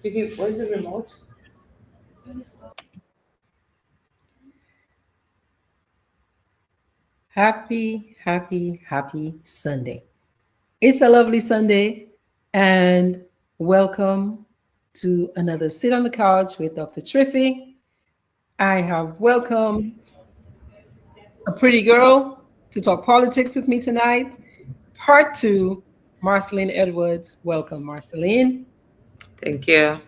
Vicky, where's the remote? Happy Sunday. It's a lovely Sunday, and welcome to another Sit on the Couch with Dr. Triffy. I have welcomed a pretty girl to talk politics with me tonight. Part two, Marcelline Edwards. Welcome, Marcelline. Thank you.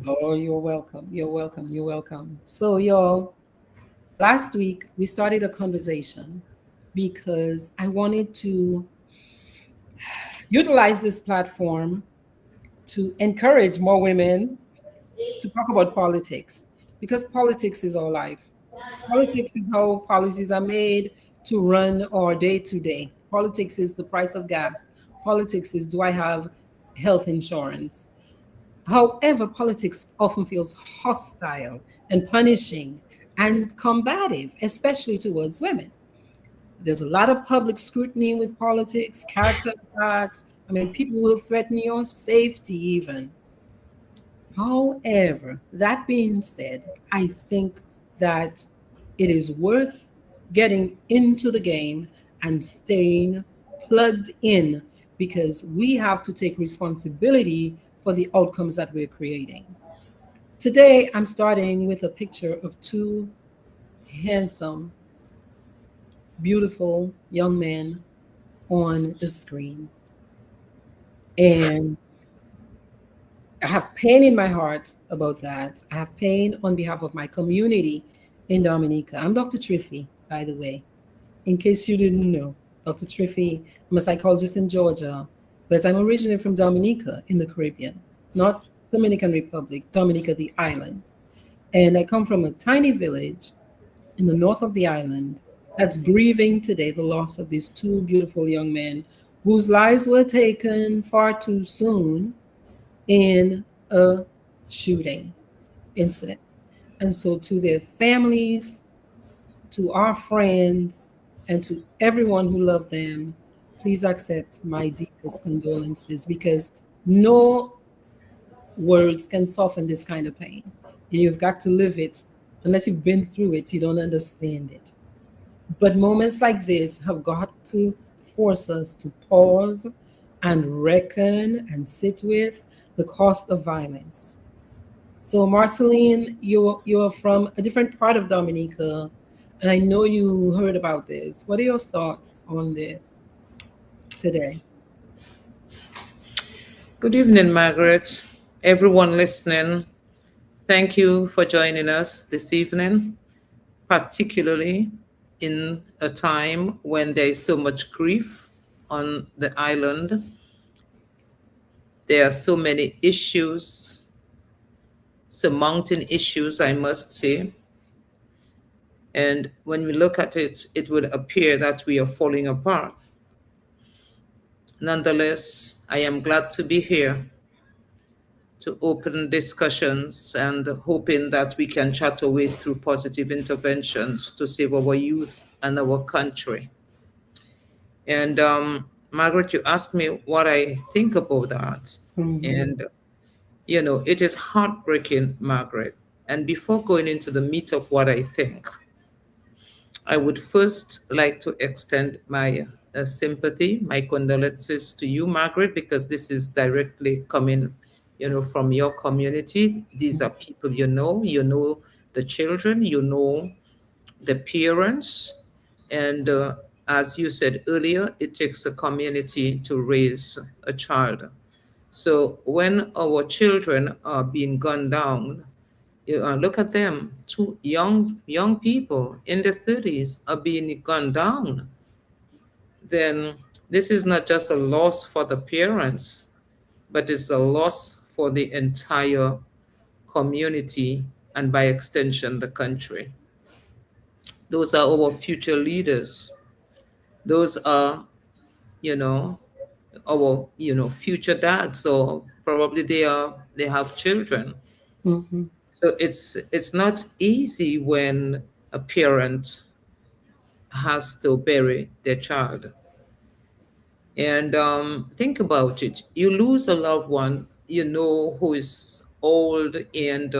Oh, you're welcome. You're welcome. You're welcome. So, y'all, last week we started a conversation because I wanted to utilize this platform to encourage more women to talk about politics because politics is our life. Politics is how policies are made to run our day to day. Politics is the price of gas. Politics is, do I have health insurance? However, politics often feels hostile and punishing and combative, especially towards women. There's a lot of public scrutiny with politics, character attacks. I mean, people will threaten your safety even. However, that being said, I think that it is worth getting into the game and staying plugged in because we have to take responsibility for the outcomes that we're creating. Today, I'm starting with a picture of two handsome, beautiful young men on the screen. And I have pain in my heart about that. I have pain on behalf of my community in Dominica. I'm Dr. Triffy, by the way, in case you didn't know. Dr. Triffy, I'm a psychologist in Georgia, but I'm originally from Dominica in the Caribbean, not Dominican Republic, Dominica, the island. And I come from a tiny village in the north of the island that's grieving today the loss of these two beautiful young men whose lives were taken far too soon in a shooting incident. And so, to their families, to our friends, and to everyone who loved them, please accept my deepest condolences because no words can soften this kind of pain. And you've got to live it. Unless you've been through it, you don't understand it. But moments like this have got to force us to pause and reckon and sit with the cost of violence. So, Marceline, you're from a different part of Dominica, and I know you heard about this. What are your thoughts on this today? Good evening, Margaret. Everyone listening, thank you for joining us this evening, particularly in a time when there is so much grief on the island. There are so many issues, some mountain issues, I must say. And when we look at it, it would appear that we are falling apart. Nonetheless, I am glad to be here to open discussions and hoping that we can chat away through positive interventions to save our youth and our country. And Margaret, you asked me what I think about that. Mhm. And, it is heartbreaking, Margaret. And before going into the meat of what I think, I would first like to extend my sympathy, my condolences to you, Margaret, because this is directly coming, from your community. These are people you know the children, you know the parents, and as you said earlier, it takes a community to raise a child. So when our children are being gunned down, look at them. Two young people in their 30s are being gunned down. Then this is not just a loss for the parents, but it's a loss for the entire community and by extension the country. Those are our future leaders. Those are, you know, our future dads, or probably they have children. Mhm. So it's not easy when a parent has to bury their child. And think about it. You lose a loved one you know who is old and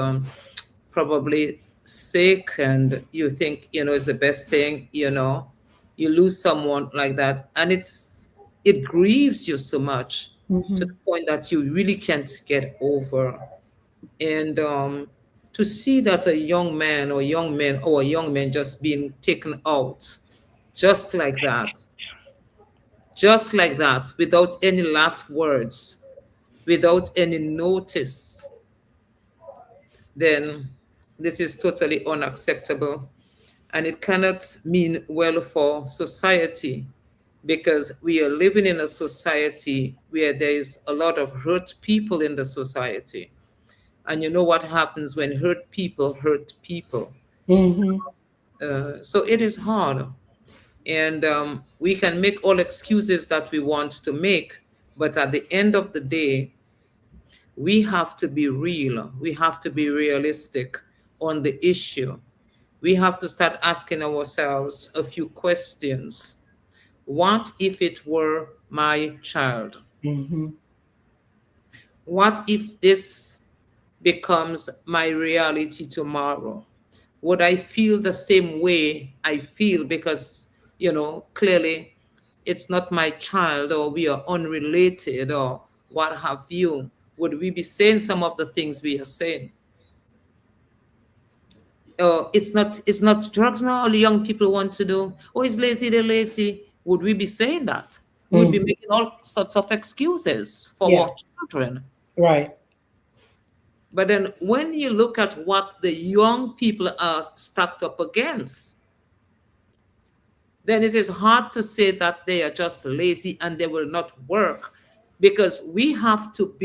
probably sick, and you think, it's the best thing, you lose someone like that, and it grieves you so much to Mm-hmm. the point that you really can't get over. And to see that a young man or young man or a young man just being taken out just like that, without any last words, without any notice, then this is totally unacceptable. And it cannot mean well for society, because we are living in a society where there is a lot of hurt people in the society. And you know what happens when hurt people hurt people. So, Mm-hmm. so it is hard. And we can make all excuses that we want to make. But at the end of the day, we have to be real. We have to be realistic on the issue. We have to start asking ourselves a few questions. What if it were my child? Mm-hmm. What if this becomes my reality tomorrow? Would I feel the same way I feel? Because, clearly it's not my child, or we are unrelated, or what have you. Would we be saying some of the things we are saying? It's not drugs now all the young people want to do. Oh, it's lazy, they're lazy. Would we be saying that? We would be Mm-hmm. making all sorts of excuses for our Yes. children. Right. But then when you look at what the young people are stacked up against, then it is hard to say that they are just lazy and they will not work, because we have to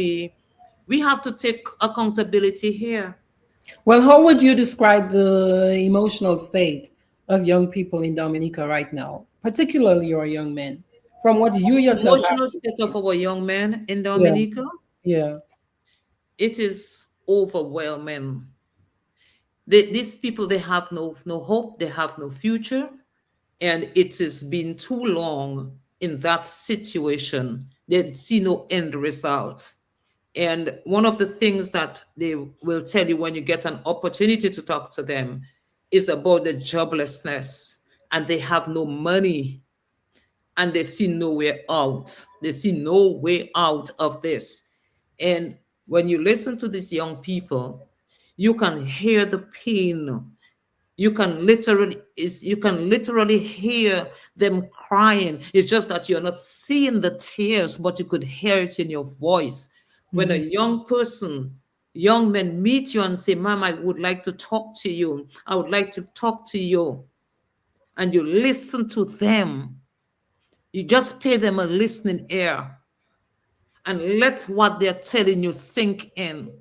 take accountability here. Well, how would you describe the emotional state of young people in Dominica right now, particularly your young men, from what you yourself have Emotional state of experienced? our young men in Yeah. Dominica, Yeah. it is overwhelming. These people, they have no hope, they have no future, and it has been too long in that situation. They see no end result. And one of the things that they will tell you when you get an opportunity to talk to them is about the joblessness, and they have no money, and they see no way out. They see no way out of this. And when you listen to these young people, you can hear the pain. You can literally hear them crying. It's just that you're not seeing the tears, but you could hear it in your voice. When a Mhm. young men meet you and say, Mom, I would like to talk to you. I would like to talk to you. And you listen to them. You just pay them a listening ear and let what they're telling you sink in.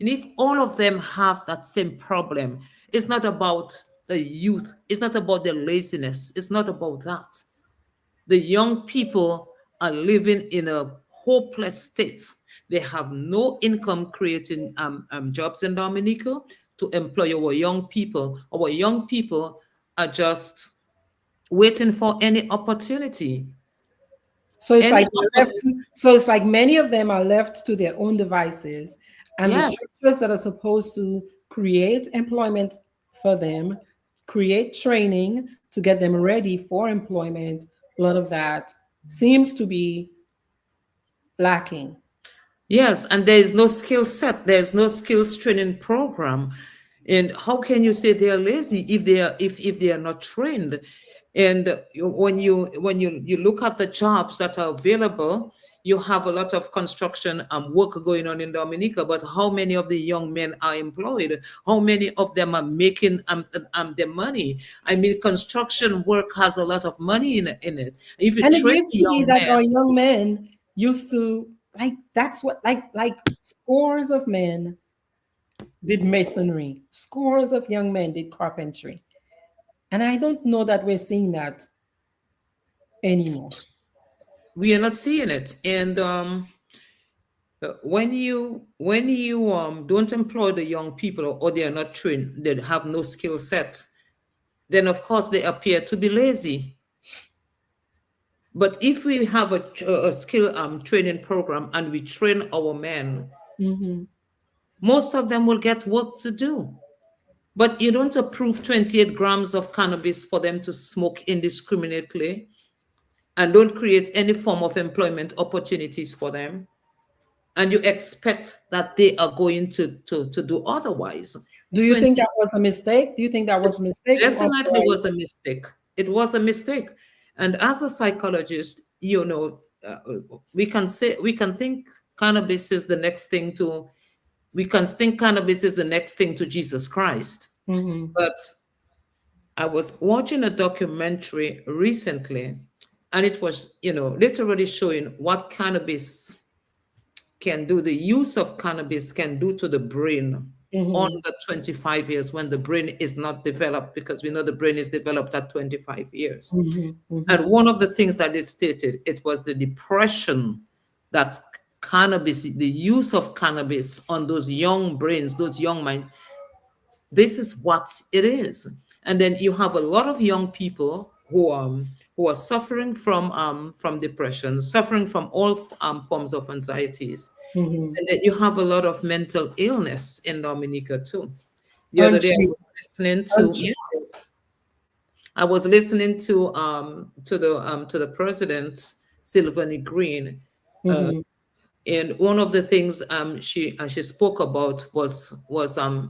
And if all of them have that same problem, it's not about the youth, it's not about their laziness, it's not about that. The young people are living in a hopeless state. They have no income creating jobs in Dominica to employ our young people. Our young people are just waiting for any opportunity. So it's Any like they're left opportunity. to, so it's like many of them are left to their own devices, and the Yes. structures that are supposed to create employment for them, create training to get them ready for employment, a lot of that seems to be lacking. Yes, and there is no skill set. There is no skills training program. And how can you say they are lazy if they are not trained? And when you look at the jobs that are available, you have a lot of construction work going on in Dominica, but how many of the young men are employed? How many of them are making their money? I mean, construction work has a lot of money in it. If you And it train used a to be young that man, our young men used to like that's what like scores of men did masonry, scores of young men did carpentry. And I don't know that we're seeing that anymore. we are not seeing it. And when you don't employ the young people, or they are not trained, they have no skill set, then of course they appear to be lazy. But if we have a skill training program and we train our men, Mm-hmm. most of them will get work to do. But you don't approve 28 grams of cannabis for them to smoke indiscriminately and don't create any form of employment opportunities for them. And you expect that they are going to do otherwise. Do you think 20 that was a mistake? Do you think that It was a mistake to definitely authorize? was a mistake. It was a mistake. And as a psychologist, we can say, we can think cannabis is the next thing to, we can think cannabis is the next thing to Jesus Christ. Mm-hmm. But I was watching a documentary recently, and it was, literally showing what cannabis can do, the use of cannabis can do to the brain on Mm-hmm. the 25 years when the brain is not developed, because we know the brain is developed at 25 years. Mm-hmm. Mm-hmm. And one of the things that it stated, it was the depression that cannabis, the use of cannabis on those young brains, those young minds, this is what it is. And then you have a lot of young people who are suffering from depression, suffering from all forms of anxieties. Mm-hmm. And then you have a lot of mental illness in Dominica too. The other day I Untreated. was listening to, yeah, Untreated. I was listening to the president, Sylvanie Green, uh, Mm-hmm. and one of the things she spoke about was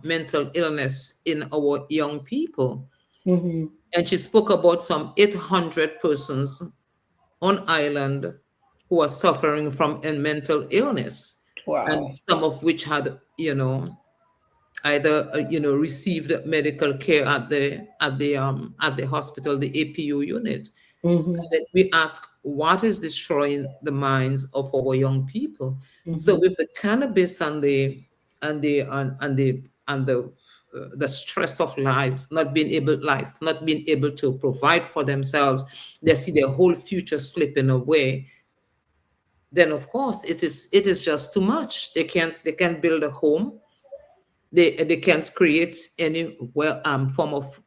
mental illness in our young people, Mm-hmm. and she spoke about some 800 persons on island who are suffering from a mental illness, and Wow. some of which had either received medical care at the hospital, the APU unit. Mm-hmm. And then we ask, what is destroying the minds of our young people? So Mm-hmm. with the cannabis and the stress of lives, not being able to provide for themselves, they see their whole future slipping away. Then of course it is just too much. They can't build a home. They can't create any form of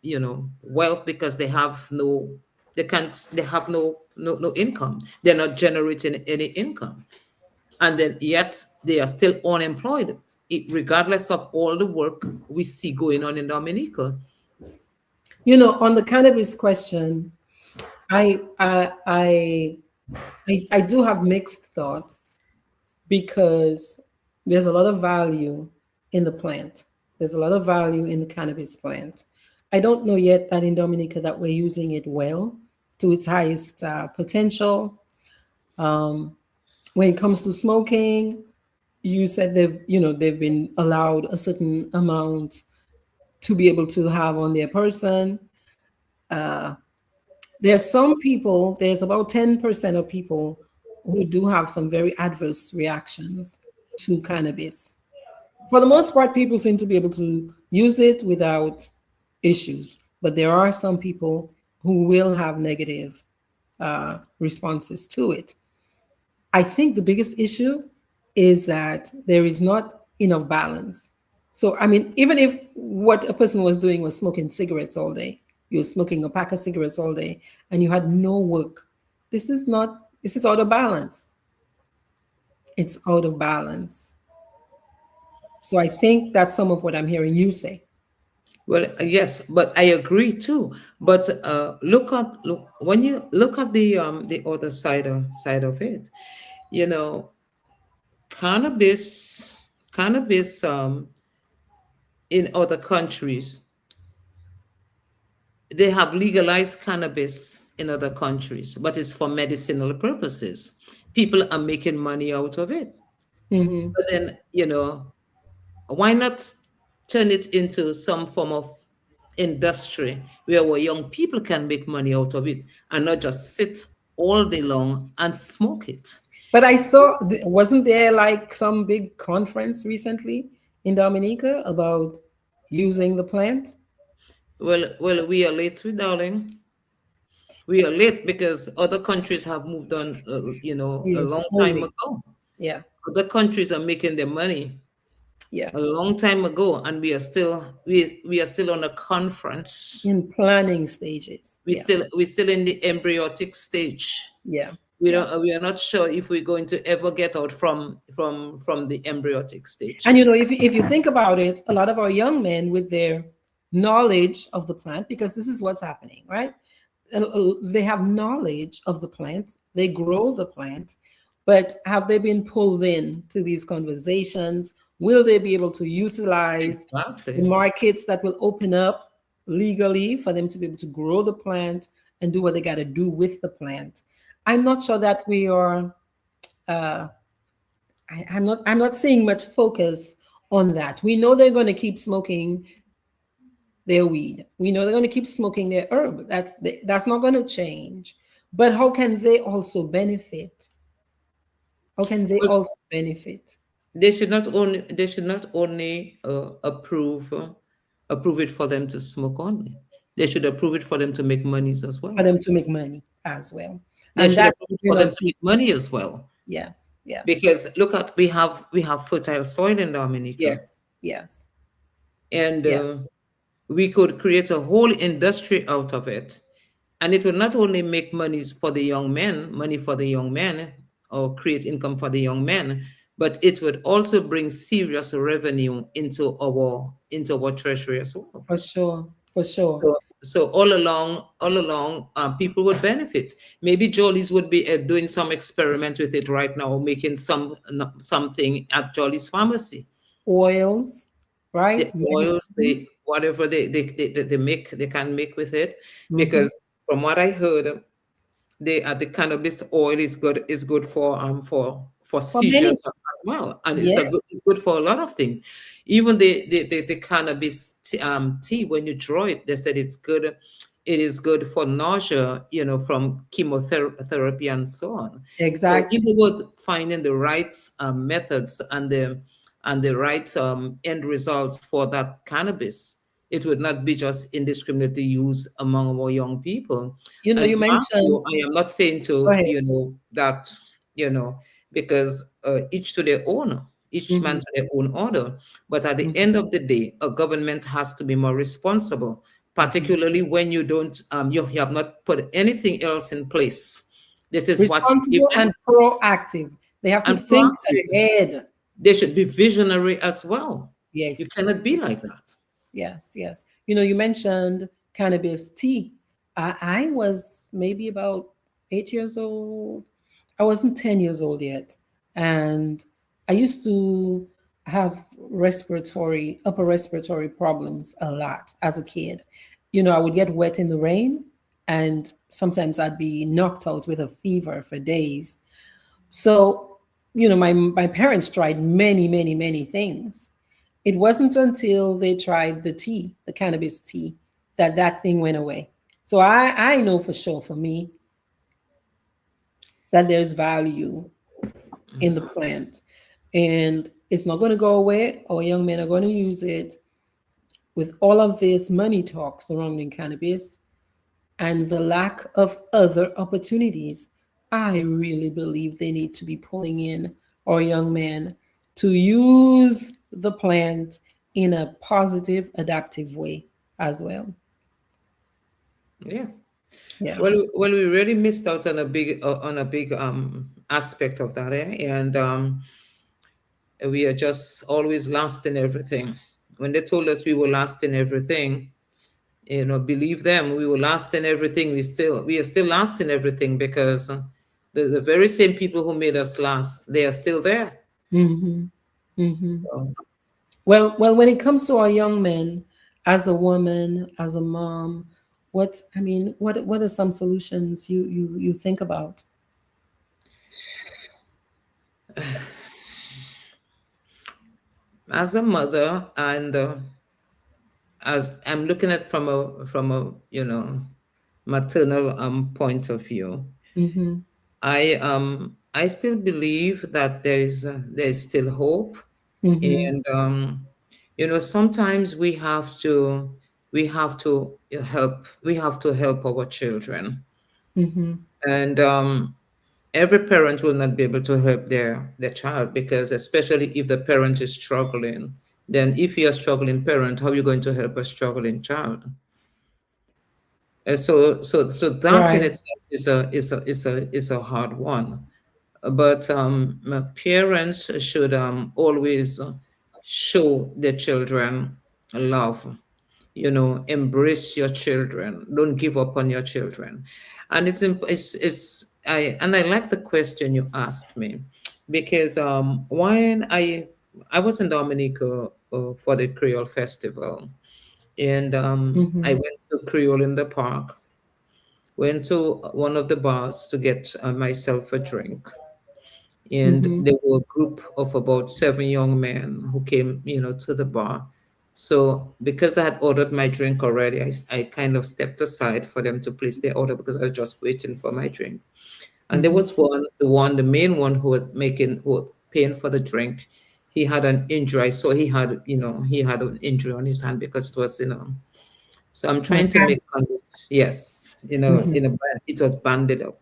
wealth, because they have no income. They're not generating any income, and then yet they are still unemployed, regardless of all the work we see going on in Dominica. On the cannabis question, I I I I do have mixed thoughts because there's a lot of value in the plant. There's a lot of value in the cannabis plant. I don't know yet that in Dominica that we're using it well to its highest potential. When it comes to smoking, you said they've been allowed a certain amount to be able to have on their person. There's about 10% of people who do have some very adverse reactions to cannabis. For the most part, people seem to be able to use it without issues, but there are some people who will have negative responses to it. I think the biggest issue is that there is not enough balance. So, I mean, even if what a person was doing was smoking cigarettes all day, you're smoking a pack of cigarettes all day, and you had no work, this is out of balance. It's out of balance. So I think that's some of what I'm hearing you say. Well, yes, but I agree too. But look, when you look at the other side of it, you know, cannabis in other countries, they have legalized cannabis in other countries, but it's for medicinal purposes. People are making money out of it. Hmm. But then, why not turn it into some form of industry where our young people can make money out of it and not just sit all day long and smoke it? But I saw, wasn't there like some big conference recently in Dominica about using the plant? Well, we are late, darling. We are late because other countries have moved on, We a are long so time late. ago. Yeah. Other countries are making their money. Yeah. a long time ago, and we are still on a conference. In planning stages. Yeah. We're still in the embryonic stage. Yeah. We Yeah. don't we are not sure if we're going to ever get out from the embryonic stage. And if you think about it, a lot of our young men with their knowledge of the plant, because this is what's happening, right? They have knowledge of the plant, they grow the plant, but have they been pulled in to these conversations? Will they be able to utilize the Exactly. markets that will open up legally for them to be able to grow the plant and do what they got to do with the plant? I'm not sure that we are. Uh, I'm not seeing much focus on that. We know they're going to keep smoking their weed. We know they're going to keep smoking their herb. That's not going to change. But how can they also benefit? How can they Well, also benefit they should not only approve it for them to smoke only. They should approve it for them to make monies as for well. them to make money as well? They And should that's approve what it we're for them not to seeing. make money as well. Yes, yes, Because look at, we have fertile soil in Dominica, yes, yes, and yes, we could create a whole industry out of it, and it will not only make money for the young men, or create income for the young men, but it would also bring serious revenue into our treasury as well. for sure, for sure. So all along, people would benefit. Maybe Jolly's would be doing some experiment with it right now, making something at Jolly's pharmacy. Oils, The right? oils, Medicines. whatever they make, they can make with it. Hmm. Because from what I heard, the cannabis oil is good for For many, seizures as well, and yes, it's good for a lot of things. Even the cannabis tea, when you draw it, they said it's good. It is good for nausea, from chemotherapy and so on. So exactly. even with finding the right methods and the right end results for that cannabis, it would not be just indiscriminately used among our young people. And You mind mentioned, you, I am not saying go to, ahead. that, you know, because each to their own, each man Hmm. to their own order. But at the end of the day, a government has to be more responsible, Hmm. particularly when you have not put anything else in place. This is what you give Responsible them, and proactive. They have to and think proactive. ahead. They should be visionary as well. Yes, You cannot be like that. yes, yes. You mentioned cannabis tea. I was maybe about 8 years old. I wasn't 10 years old yet. And I used to have upper respiratory problems a lot as a kid. I would get wet in the rain, and sometimes I'd be knocked out with a fever for days. So, my parents tried many, many, many things. It wasn't until they tried the tea, the cannabis tea, that thing went away. So I know for sure for me that there's value in the plant, and it's not going to go away. Our young men are going to use it with all of this money talk surrounding cannabis and the lack of other opportunities. I really believe they need to be pulling in our young men to use the plant in a positive, adaptive way as well. Yeah. Yeah. Well, we really missed out on a big aspect of that, eh? And we are just always last in everything. When they told us we were last in everything, believe them, we were last in everything. We are still last in everything, because the very same people who made us last, they are still there. Hmm. Hmm. So, Well, when it comes to our young men, as a woman, as a mom, what are some solutions you think about? as a mother, and as I'm looking at from a maternal point of view, Hmm. I still believe that there is still hope. Hmm. And sometimes we have to help our children. Hmm. And every parent will not be able to help their child, because especially if the parent is struggling, then if you're a struggling parent, how are you going to help a struggling child? So that in Right. itself is a hard one. But parents should always show their children love. Embrace your children. Don't give up on your children. And I like the question you asked me, because when I was in Dominica for the Creole Festival, and I Mm-hmm. went to Creole in the Park, went to one of the bars to get myself a drink, and Mm-hmm. there were a group of about 7 young men who came, to the bar. So because I had ordered my drink already, I kind of stepped aside for them to place their order, because I was just waiting for my drink. And there Mm-hmm. was the main one who was paying for the drink. He had an injury. So he had an injury on his hand, because it was, so I'm My trying to make God. yes, Mm-hmm. it was banded up.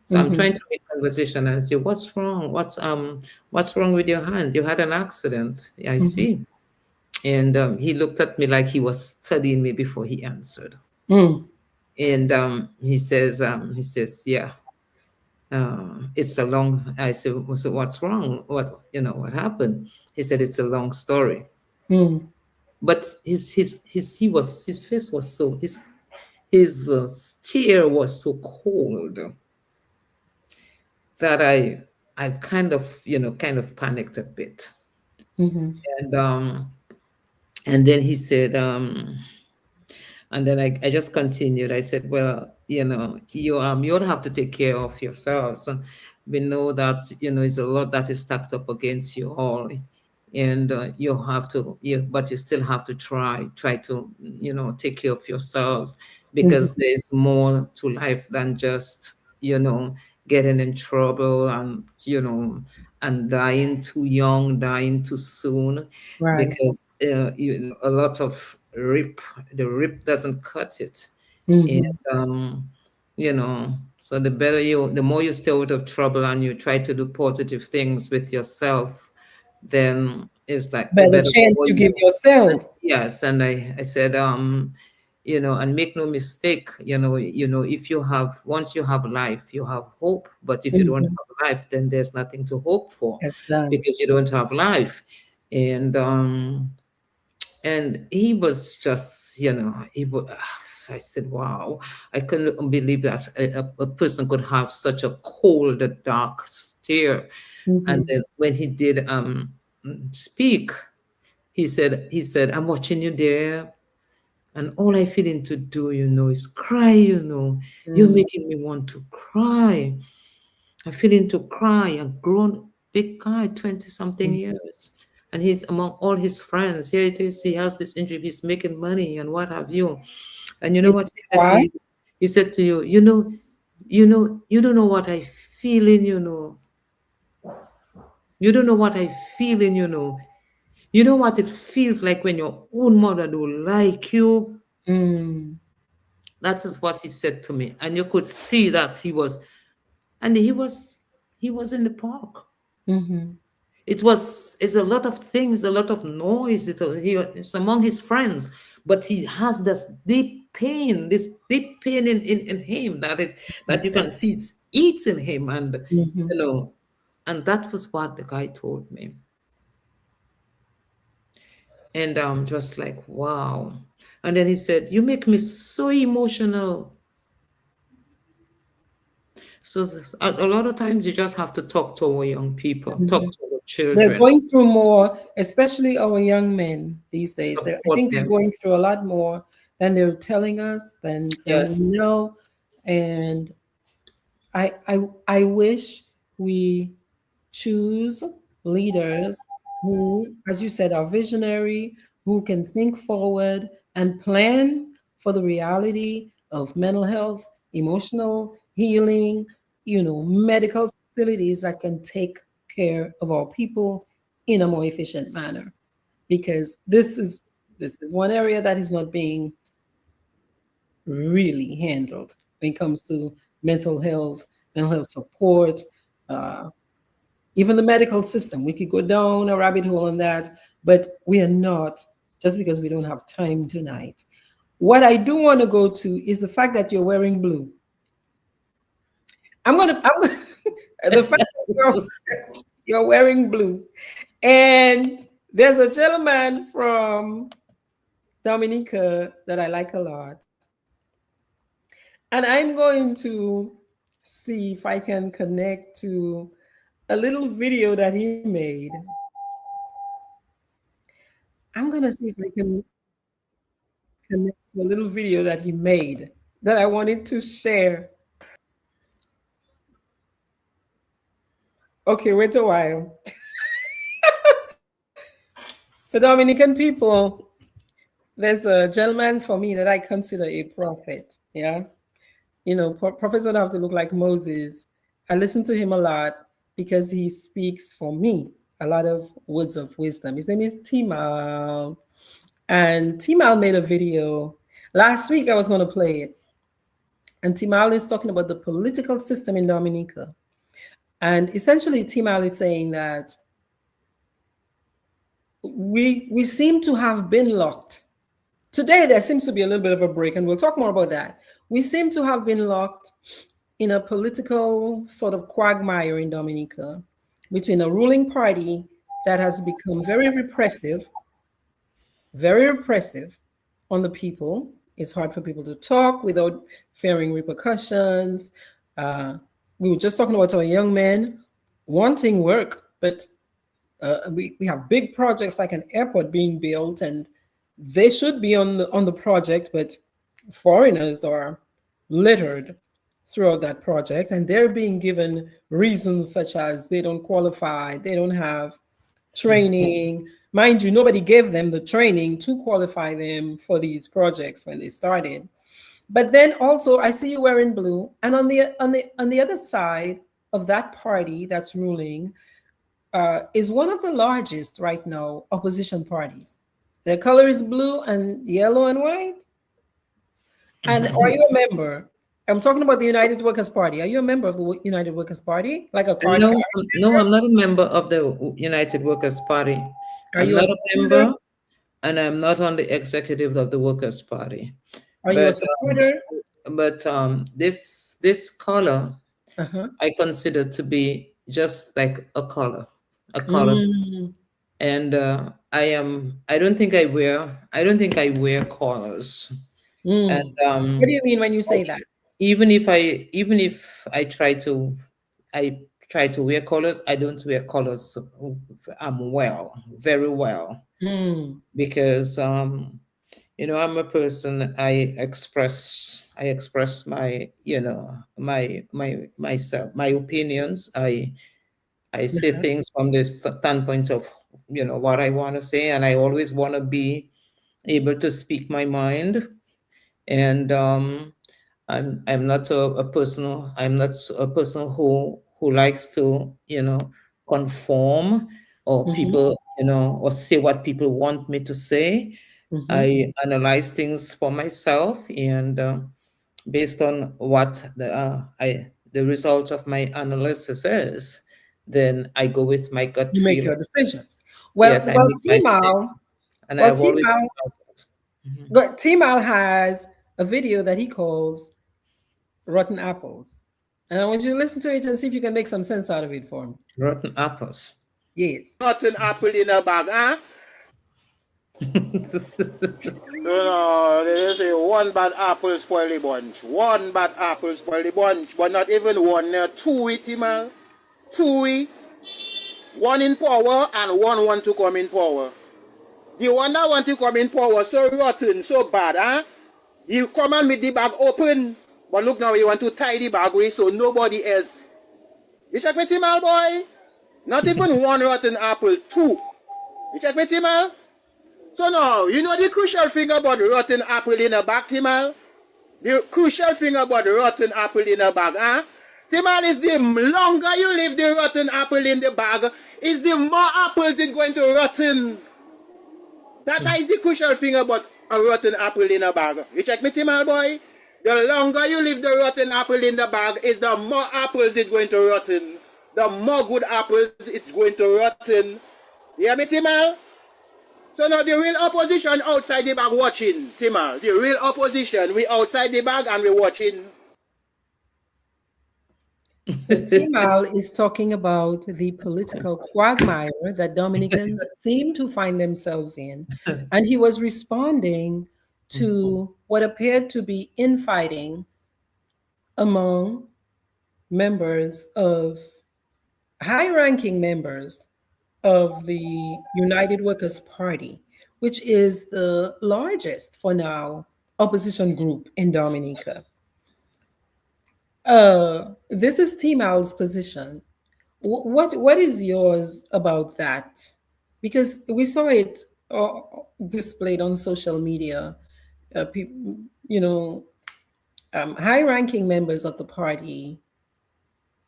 So I'm Mm-hmm. trying to make conversation and say, what's wrong? What's wrong with your hand? You had an accident. I Mm-hmm. see. And he looked at me like he was studying me before he answered. Mm. And he says, yeah, it's a long. I said, "Well, so what's wrong? What happened?" He said, it's a long story. Mm. But his face was so his stare was so cold that I kind of panicked a bit. Mm-hmm. And um and then he said, and then I just continued. I said, well, you'll have to take care of yourselves. We know that it's a lot that is stacked up against you all, and but you still have to try to take care of yourselves, because Mm-hmm. there's more to life than just you know getting in trouble, and dying too young, dying too soon, Right. because a lot of the rip doesn't cut it. And Mm-hmm. so the more you stay out of trouble and you try to do positive things with yourself, then it's like the Better better chance for you give you. And yourself. yes, and I said, and make no mistake, if you have once you have life, you have hope. But if you don't Mm-hmm. have life, then there's nothing to hope for, That's done. because you don't have life. And he was just, he was, I said, wow, I couldn't believe that a person could have such a cold, dark stare. And Mm-hmm. then when he did speak, he said, I'm watching you there, and all I feeling to do, is cry, You're Mm. making me want to cry. I'm feeling to cry. A grown big guy, 20 something Mm-hmm. years. And he's among all his friends. Here it is, he has this injury, he's making money and what have you. And you know Made what you he said to cry? you? He said to you, you don't know what I feeling, You don't know what I feeling, You know what it feels like when your own mother don't like you. Mm. That is what he said to me. And you could see that he was in the park. Mm-hmm. It's a lot of things, a lot of noise. It's among his friends, but he has this deep pain in him, that you can see it's eating him. And Mm-hmm. you know and that was what the guy told me. And I'm just like, wow. And then he said, you make me so emotional. So a lot of times you just have to talk to our young people, talk Mm-hmm. to our They're children, going through more, especially our young men these days. I support think they're them. going through a lot more than they're telling us, than we Yes. know. And I wish we choose leaders who, as you said, are visionary, who can think forward and plan for the reality of mental health, emotional healing, medical facilities that can take care of our people in a more efficient manner. Because this is one area that is not being really handled when it comes to mental health mental health support, uh, even the medical system. We could go down a rabbit hole on that, but we are not, just because we don't have time tonight. What I do want to go to is the fact that you're wearing blue. I'm gonna the fact that you're wearing blue. And there's a gentleman from Dominica that I like a lot. And I'm going to see if I can connect to a little video that he made. I'm going to see if I can connect to a little video that he made that I wanted to share. Okay, wait a while. For Dominican people, there's a gentleman for me that I consider a prophet. Yeah. Prophets don't have to look like Moses. I listen to him a lot because he speaks for me a lot of words of wisdom. His name is Timal. And Timal made a video. Last week I was going to play it. And Timal is talking about the political system in Dominica. And essentially, Timal is saying that we seem to have been locked. Today, there seems to be a little bit of a break, and we'll talk more about that. We seem to have been locked in a political sort of quagmire in Dominica between a ruling party that has become very repressive on the people. It's hard for people to talk without fearing repercussions. We were just talking about our young men wanting work, but we have big projects like an airport being built, and they should be on the project, but foreigners are littered throughout that project, and they're being given reasons such as they don't qualify, they don't have training. Mind you, nobody gave them the training to qualify them for these projects when they started. But then also, I see you wearing blue, and on the other side of that party that's ruling is one of the largest right now opposition parties. Their color is blue and yellow and white. And are you a member? I'm talking about the United Workers' Party. Are you a member of the United Workers' Party? Like a card No, card? no, I'm not a member of the United Workers' Party. Are I'm you a not a supporter? member, and I'm not on the executive of the Workers' Party. Are you a But supporter? this color Uh-huh. I consider to be just like a color. Mm, And I don't think I wear collars. And mm. What do you mean when you say that? even if I try to wear colors, I don't wear colors very well, Mm, because I'm a person. I express my myself, my opinions. I say uh-huh. things from the standpoint of what I want to say, and I always want to be able to speak my mind. And I'm not a person who likes to conform, or Mhm, people or say what people want me to say. mhm. I analyze things for myself, and based on what the result of my analysis is, then I go with my gut You make feeling. your decisions. Well, Yes, I well, make my decision, and I Well, have always Timal, been like that. Mhm. Timal has a video that he calls "Rotten Apples," and I want you to listen to it and see if you can make some sense out of it for me. Rotten apples. Yes. Rotten apple in a bag, huh? No, they say one bad apple spoil the bunch. One bad apple spoil the bunch, but not even one. Two with him, man. Two. One in power and one want to come in power. The one that want to come in power so rotten, so bad, huh? You come and with the bag open, but look now, you want to tie the bag away so nobody else. You check with him, boy? Not even one rotten apple, two. You check with him, So now, you know the crucial thing about the rotten apple in a bag, Timal? The crucial thing about the rotten apple in a bag, huh? Timal, is the longer you leave the rotten apple in the bag, is the more apples it's going to rotten. That is the crucial thing about a rotten apple in a bag. You check me, Timal, boy? The longer you leave the rotten apple in the bag, is the more apples it's going to rotten. The more good apples it's going to rotten. You hear me, Timal? So now the real opposition outside the bag watching, Timal. The real opposition, we outside the bag and we watching. So Timal is talking about the political quagmire that Dominicans seem to find themselves in. And he was responding to what appeared to be infighting among members of high ranking members of the United Workers' Party, which is the largest for now opposition group in Dominica. This is Timal's position. What is yours about that? Because we saw it displayed on social media. People, you know, high-ranking members of the party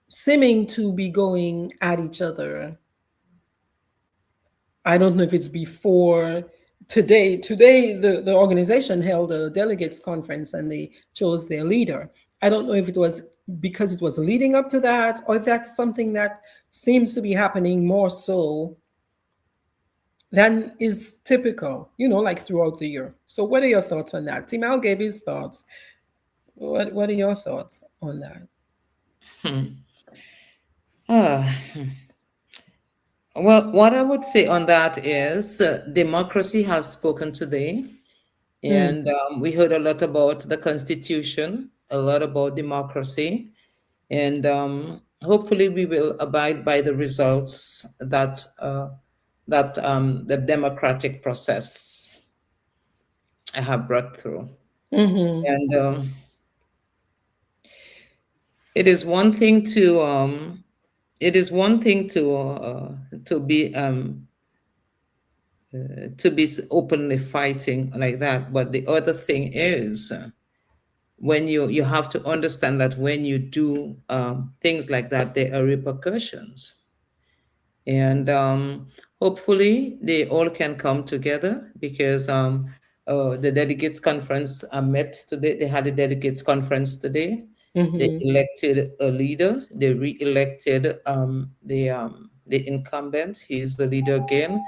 seeming to be going at each other. I don't know if it's before today. Today, the organization held a delegates conference and they chose their leader. I don't know if it was because it was leading up to that or if that's something that seems to be happening more so than is typical, like throughout the year. So, what are your thoughts on that? Timal gave his thoughts. What are your thoughts on that? Ah, well, what I would say on that is democracy has spoken today. Mm, And we heard a lot about the Constitution, a lot about democracy. And hopefully we will abide by the results that the democratic process have brought through. mm-hmm, And it is one thing to be openly fighting like that, but the other thing is when you have to understand that when you do things like that, there are repercussions. And hopefully they all can come together because the delegates conference met today. They had a delegates conference today. They mm-hmm, elected a leader. They re-elected the incumbent. He's the leader again.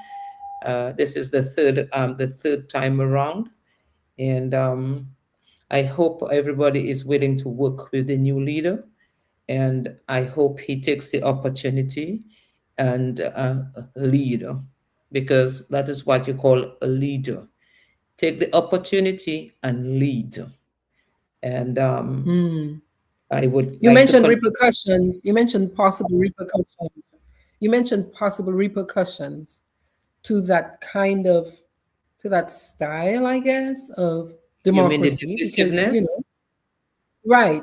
This is the third time around, and I hope everybody is willing to work with the new leader, and I hope he takes the opportunity and lead, because that is what you call a leader. Take the opportunity and lead. And mm. I would You like to mentioned con- repercussions. You mentioned possible repercussions. You mentioned possible repercussions to that kind of to that style, I guess, of you mean the democracy because, divisiveness?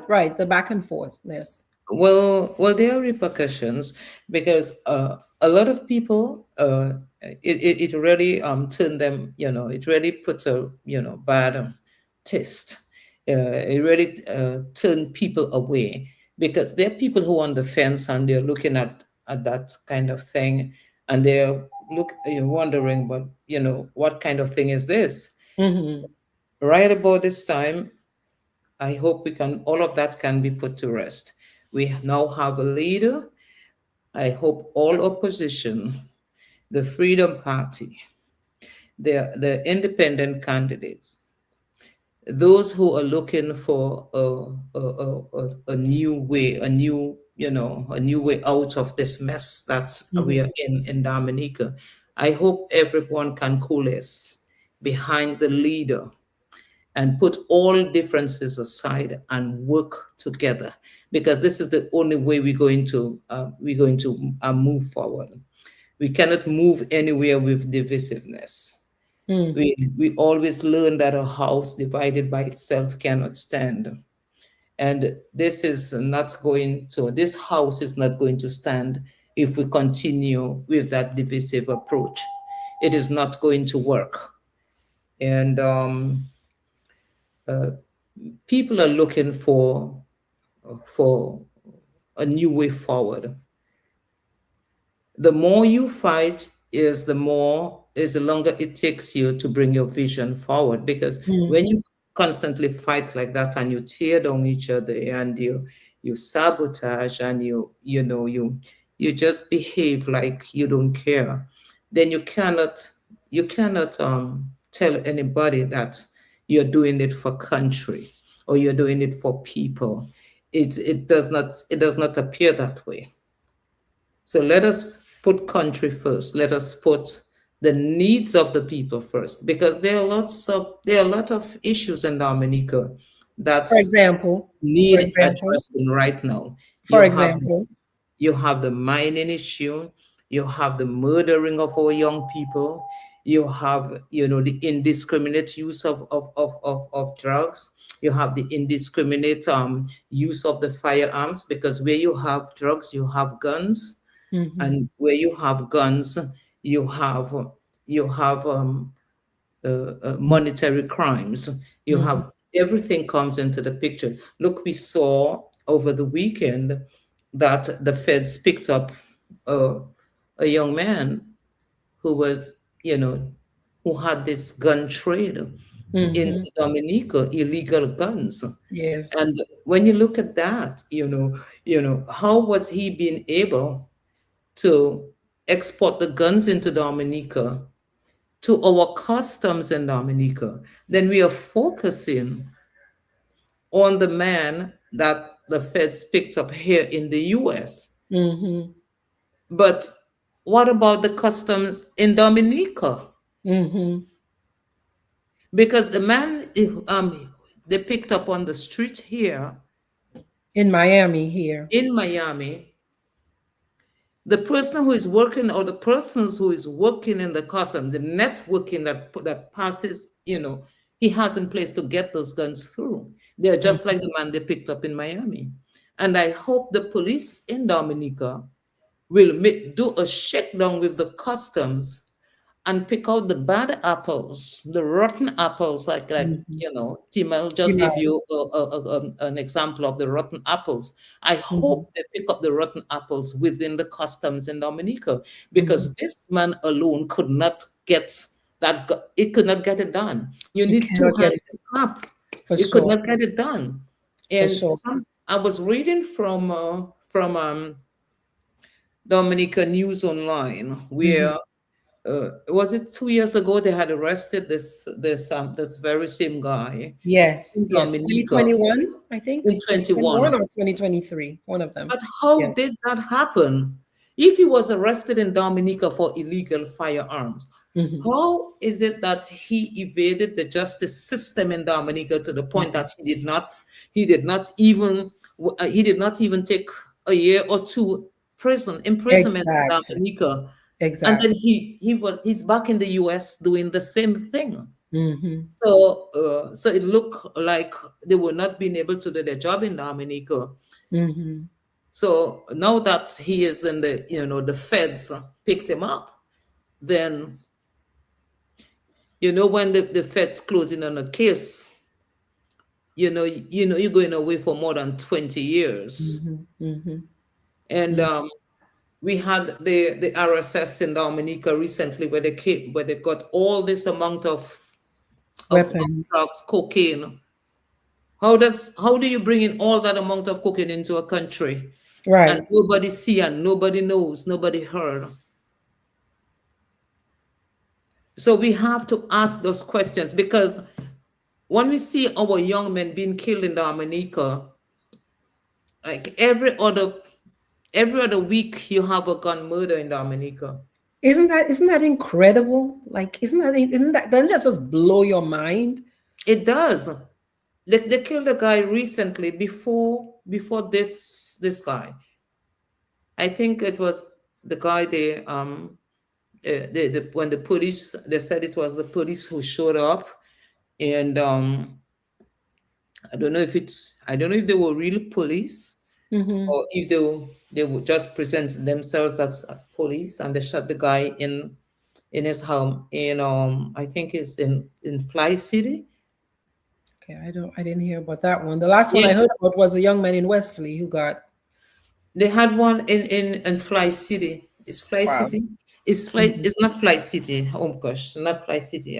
right, the back and forth. Yes. Well, there are repercussions because a lot of people, it really turned them, it really puts a, bad taste. It really turned people away because there are people who are on the fence and they're looking at that kind of thing, and you're wondering, but what kind of thing is this? Mm-hmm. Right about this time, I hope all of that can be put to rest. We now have a leader. I hope all opposition, the Freedom Party, the independent candidates, those who are looking for a new way, a new way out of this mess that's we are Mm-hmm. in Dominica. I hope everyone can coalesce behind the leader and put all differences aside and work together, because this is the only way we're going to move forward. We cannot move anywhere with divisiveness. Mm, We always learn that a house divided by itself cannot stand, and this house is not going to stand if we continue with that divisive approach. It is not going to work. And uh, people are looking for a new way forward. The more you fight is the longer it takes you to bring your vision forward, because mm, when you constantly fight like that and you tear down each other and you sabotage and you just behave like you don't care, then you cannot tell anybody that you're doing it for country or you're doing it for people. It does not appear that way. So let us put country first. Let us put the needs of the people first, because there are a lot of issues in Dominica that For example, for need example, addressing right now. for You have example. you have the mining issue, you have the murdering of our young people, you have the indiscriminate use of drugs, you have the indiscriminate use of the firearms, because where you have drugs, you have guns, Mm-hmm. and where you have guns, you have monetary crimes. You Mm-hmm. have everything comes into the picture. Look, we saw over the weekend that the feds picked up uh, a young man who was, who had this gun trade Mm-hmm. into Dominica, illegal guns. Yes. And when you look at that, how was he being able to export the guns into Dominica to our customs in Dominica? Then we are focusing on the man that the feds picked up here in the US. Mm-hmm. But what about the customs in Dominica? Mm-hmm. Because the man they picked up on the street here In Miami here. in Miami, the person who is working, or the persons who is working in the custom, the networking that passes, he has in place to get those guns through. They're just like the man they picked up in Miami. And I hope the police in Dominica will do a shakedown with the customs and pick out the bad apples, the rotten apples, like Mm-hmm. Timel just gave Jamal. you an example of the rotten apples. I Mm-hmm. hope they pick up the rotten apples within the customs in Dominica, Mm-hmm. because this man alone could not get it could not get it done. You You need two cannot get hands it to clap. for You could sure. not get it done. For And sure. I was reading from Dominica News Online, Mm-hmm. where was it 2 years ago they had arrested this very same guy Yes, in yes. Dominica 2021, I think. in 2021 21. or 2023, one of them. But how Yes. did that happen? If he was arrested in Dominica for illegal firearms, Mm-hmm. how is it that he evaded the justice system in Dominica to the point that he did not even take a year or two imprisonment in Exactly. Dominica, and then Exactly. he's back in the US doing the same thing. Mm-hmm. So it looked like they were not being able to do their job in Dominica. Mm-hmm. So now that he is in the feds picked him up, then when the feds closing on a case, you're going away for more than 20 years. Mm-hmm. Mm-hmm. And Mm. we had the RSS in Dominica recently, where they got all this amount of Weapons. drugs, cocaine. How do you bring in all that amount of cocaine into a country and Right. nobody see and nobody knows, nobody heard? So we have to ask those questions, because when we see our young men being killed in Dominica, like every other week you have a gun murder in Dominica. Isn't that incredible? Like, doesn't that just blow your mind? It does. They killed a guy recently before this guy. I think it was the guy when the police, they said it was the police who showed up, and I don't know if they were real police, Mm-hmm. or if they would just present themselves as police, and they shot the guy in his home in I think it's in Fly City. Okay, I didn't hear about that one. The last one Yeah, I heard about was a young man in Wesley who got. they had one in Fly City. It's Fly Wow. City. It's Mhm. It's not Fly City. Oh gosh, not Fly City.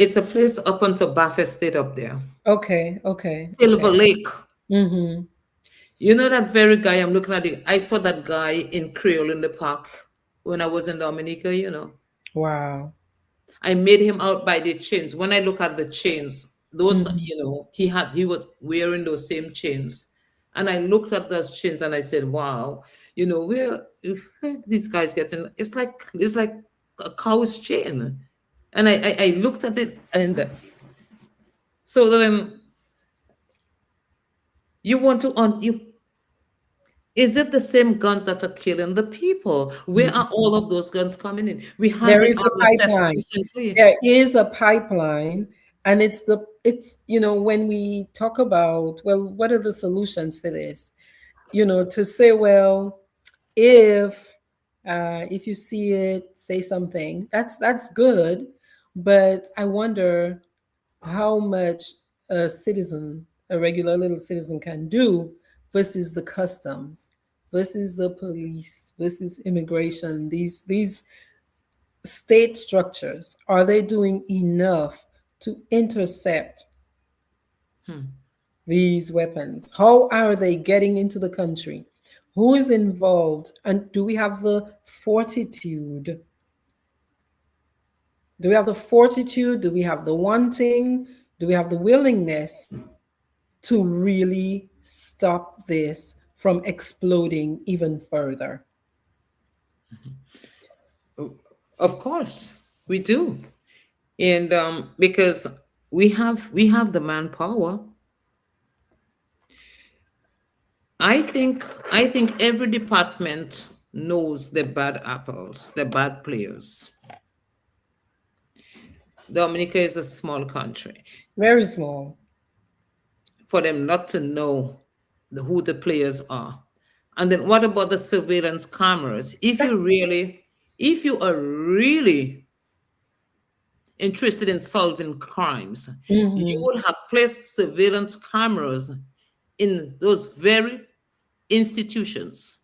It's a place up until Bath Estate up there. Okay, okay, Silver okay. Lake. Mm-hmm. You know that very guy I'm looking at? I saw that guy in Creole in the park when I was in Dominica, you know. Wow. I made him out by the chains. When I look at the chains, those, Mm-hmm. you know, he was wearing those same chains. And I looked at those chains and I said, wow, you know, where these guys getting, it's like a cow's chain. And I looked at it, and so you want to on you is it the same guns that are killing the people? Where are all of those guns coming in? We had There the is a RSS pipeline. recently. There is a pipeline, and it's when we talk about, well, what are the solutions for this? To say, well, if if you see it, say something. That's good, but I wonder how much a regular little citizen can do versus the customs, versus the police, versus immigration. These state structures, are they doing enough to intercept these weapons? How are they getting into the country? Who is involved? And do we have the fortitude? Do we have the fortitude? Do we have the wanting? Do we have the willingness to really stop this from exploding even further? Of course, we do. And because we have the manpower. I think every department knows the bad apples, the bad players. Dominica is a small country. Very small. For them not to know who the players are. And then what about the surveillance cameras? If you are really interested in solving crimes, you Mhm. would have placed surveillance cameras in those very institutions.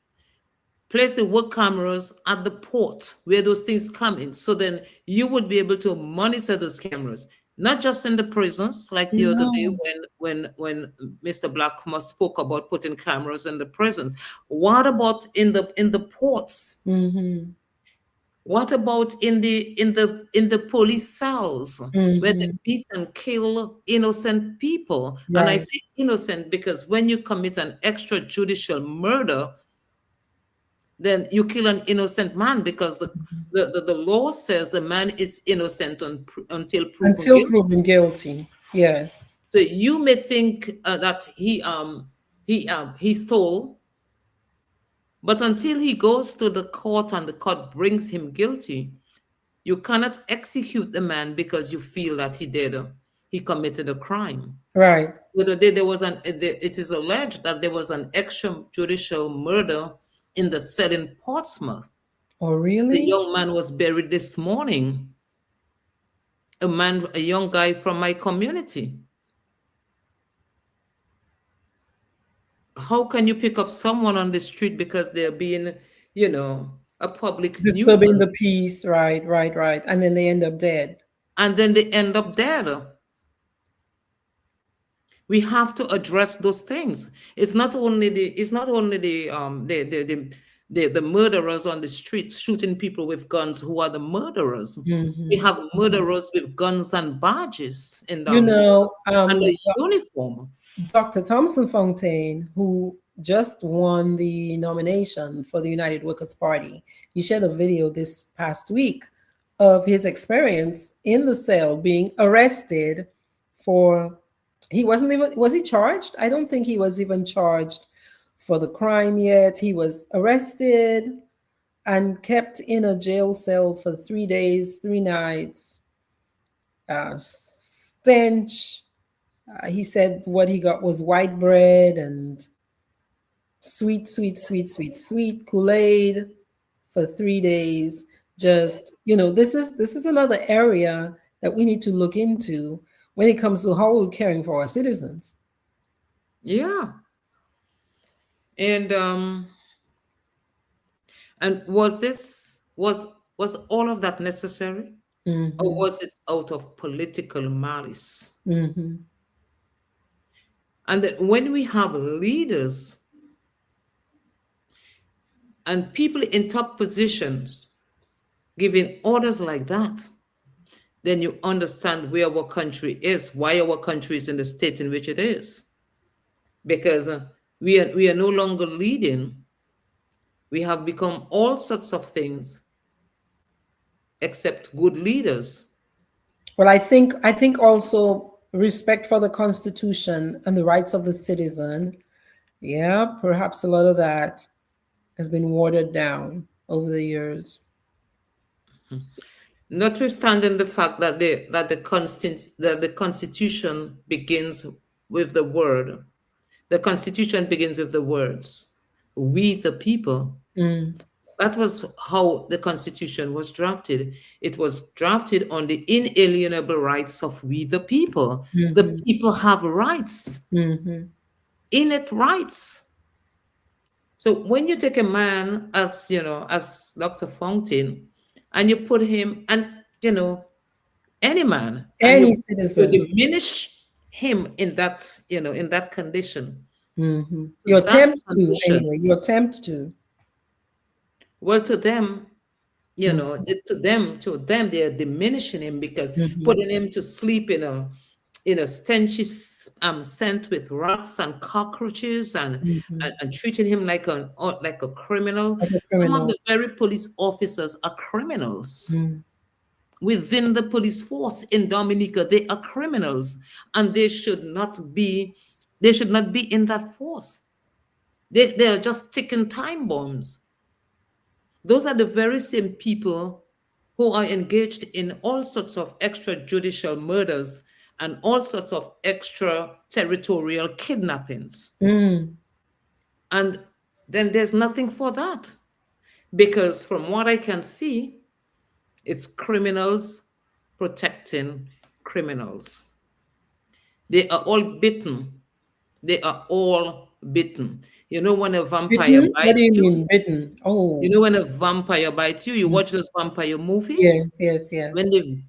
Place the work cameras at the port where those things come in. So then you would be able to monitor those cameras, not just in the prisons, like the other day No. when Mr. Blackmore spoke about putting cameras in the prisons. What about in the ports? Mhm. What about in the police cells where they Mhm. beat and kill innocent people? And I Right. say innocent because when you commit an extrajudicial murder, then you kill an innocent man because the law says the man is innocent until proven Until guilty. proven guilty. Yes. So you may think that he stole, but until he goes to the court and the court brings him guilty, you cannot execute the man because you feel that he committed a crime. Right. The other day it is alleged that there was an extrajudicial murder in the cell in Portsmouth. Oh, The really? young man was buried this morning. A young guy from my community. How can you pick up someone on the street because they're being, a public Disturbing the nuisance, peace. Right, right, right. And then they end up dead. and then they end up dead? We have to address those things. It's not only the murderers on the streets shooting people with guns who are the murderers. We Mhm. have murderers with guns and badges in You Dominica know, and a uniform. Dr. Thompson Fontaine, who just won the nomination for the United Workers' Party, he shared a video this past week of his experience in the cell being arrested for, he wasn't even, was he charged? I don't think he was even charged for the crime yet. He was arrested and kept in a jail cell for 3 days, 3 nights. Stench. He said what he got was white bread and sweet, sweet, sweet, sweet, sweet Kool-Aid for 3 days. Just, this is another area that we need to look into when it comes to how we're caring for our citizens. Yeah. And was all of that necessary? or Mm-hmm. was it out of political malice? Mm-hmm. And that when we have leaders and people in top positions giving orders like that, then you understand where our country is, why our country is in the state in which it is. Because we are no longer leading, we have become all sorts of things except good leaders. Well, I think also respect for the Constitution and the rights of the citizen. Yeah, perhaps a lot of that has been watered down over the years. Notwithstanding the fact that the Constitution begins with the word, the Constitution begins with the words, "We the people." Mm. That was how the Constitution was drafted. It was drafted on the inalienable rights of we the people. The Mm-hmm. people have rights, Mm-hmm. innate rights. So when you take a man as, as Dr. Fountain, and you put him, and, any man, and Any you citizen. diminish him in that condition, Mm-hmm. to You that attempt to, condition, anyway. You attempt to. well, to them, Mm-hmm. to them they are diminishing him, because Mm-hmm. putting him to sleep in a stenchy scent with rats and cockroaches, Mm-hmm. and treating him like a criminal. As a Some of criminal. the very police officers are criminals. Mm. Within the police force in Dominica, they are criminals, and they should not be in that force. They are just ticking time bombs. Those are the very same people who are engaged in all sorts of extrajudicial murders and all sorts of extraterritorial kidnappings. Mm. And then there's nothing for that. Because from what I can see, it's criminals protecting criminals. They are all bitten. They are all bitten. When a vampire Bitten? What do bites you you, mean, bitten? Oh, you mm. watch those vampire movies. Yes, yes, yes.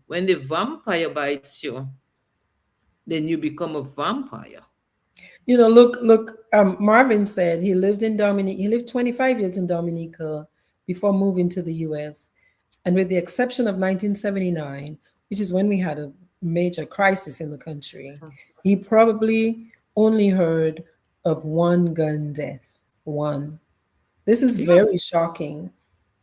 When the vampire bites you, then you become a vampire. Look. Marvin said he lived in Dominica. He lived 25 years in Dominica before moving to the U.S. And with the exception of 1979, which is when we had a major crisis in the country, he probably only heard of one gun death. One. This is Yes, very shocking,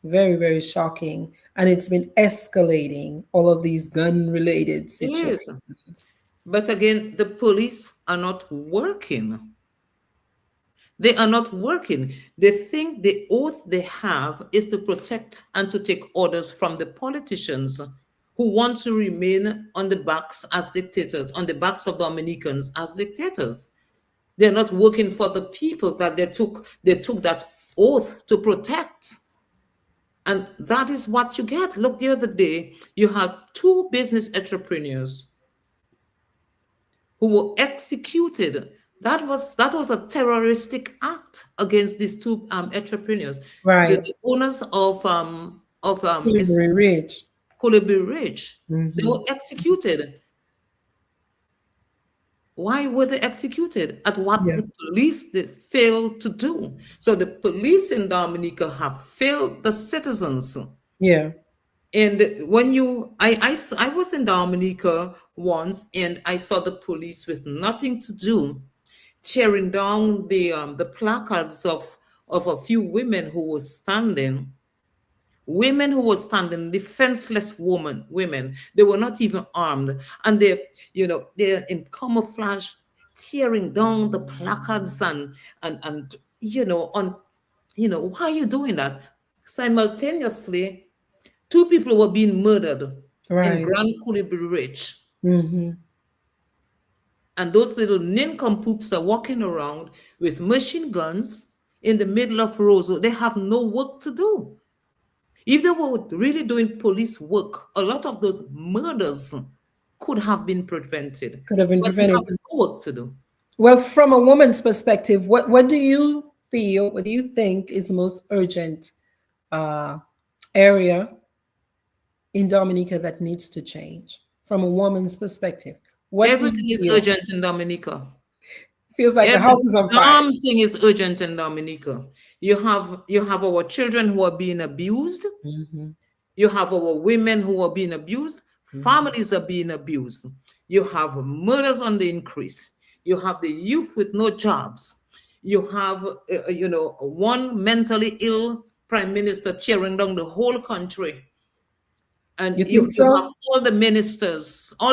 very, very shocking. And it's been escalating all of these gun related it is. situations. But again, the police are not working. They are not working. They think the oath they have is to protect and to take orders from the politicians who want to remain on the backs as dictators, on the backs of Dominicans as dictators. They're not working for the people that they took that oath to protect. And that is what you get. Look, the other day, you had two business entrepreneurs who were executed. That was a terroristic act against these two entrepreneurs, Right. the owners of Delivery is rich. Colibri Ridge. They Hmm. were executed. Why were they executed? At what Yeah. the police they failed to do. So the police in Dominica have failed the citizens. Yeah. And when I was in Dominica once, and I saw the police with nothing to do, tearing down the placards of a few women who were standing, defenseless women. They were not even armed, and they're in camouflage, tearing down the placards, and on why are you doing that? Simultaneously, two people were being murdered in Right. Grand Coulee Ridge, Hmm. and those little nincompoops are walking around with machine guns in the middle of Roseau. They have no work to do. If they were really doing police work, a lot of those murders could have been prevented, Could have been but they have prevented. no work to do. Well, from a woman's perspective, what do you feel? What do you think is the most urgent uh, area in Dominica that needs to change from a woman's perspective? What do you Everything is feel? urgent in Dominica. Feels like the Every house is on fire. damn thing is urgent in Dominica. You have our children who are being abused. Mm-hmm. You have our women who are being abused. Families are being abused. You have murders on the increase. You have the youth with no jobs. You have, one mentally ill prime minister tearing down the whole country. And You you, think you have so? all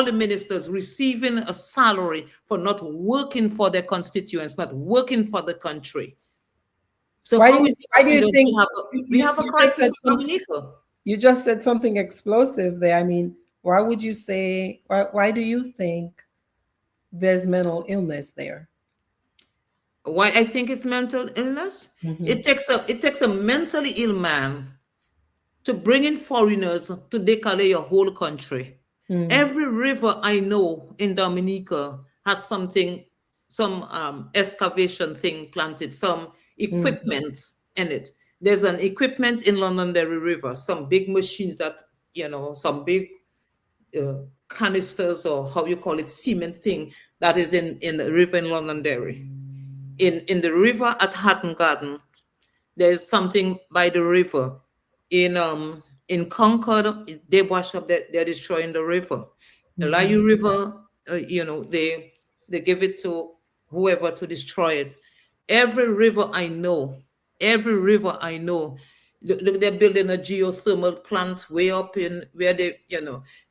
the ministers receiving a salary for not working for their constituents, not working for the country. So Why do how you is it why that do we you don't think have a, you, we you, have a you just crisis said in some, Dominica? you just said something explosive there? I mean, why would you say why do you think there's mental illness there? Why I think it's mental illness? Mm-hmm. It takes a mentally ill man to bring in foreigners to declare your whole country. Mm-hmm. Every river I know in Dominica has some excavation thing planted, some equipment in it. There's an equipment in Londonderry River, some big machines that, some big uh, canisters, or how you call it, cement thing that is in the river in Londonderry. In the river at Hatton Garden, there's something by the river. In Concord, they wash up, they're destroying the river. Mm-hmm. Layu River, they give it to whoever to destroy it. Every river I know, every river I know, look, they're building a geothermal plant way up in where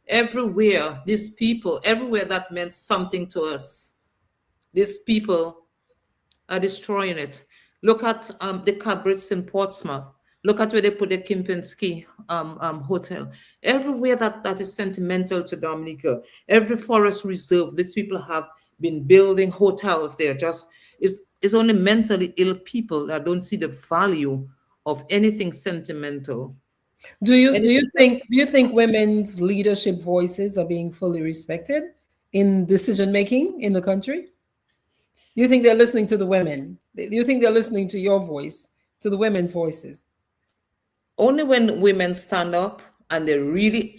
everywhere. These people, everywhere that meant something to us. These people are destroying it. Look at the Cabrits in Portsmouth. Look at where they put the Kempinski hotel. Everywhere that is sentimental to Dominica, every forest reserve, these people have been building hotels there. Just it's only mentally ill people that don't see the value of anything sentimental. Do you And do it's you the same. think do you think women's leadership voices are being fully respected in decision making in the country? Do you think they're listening to the women? Do you think they're listening to your voice, to the women's voices? Only when women stand up and they really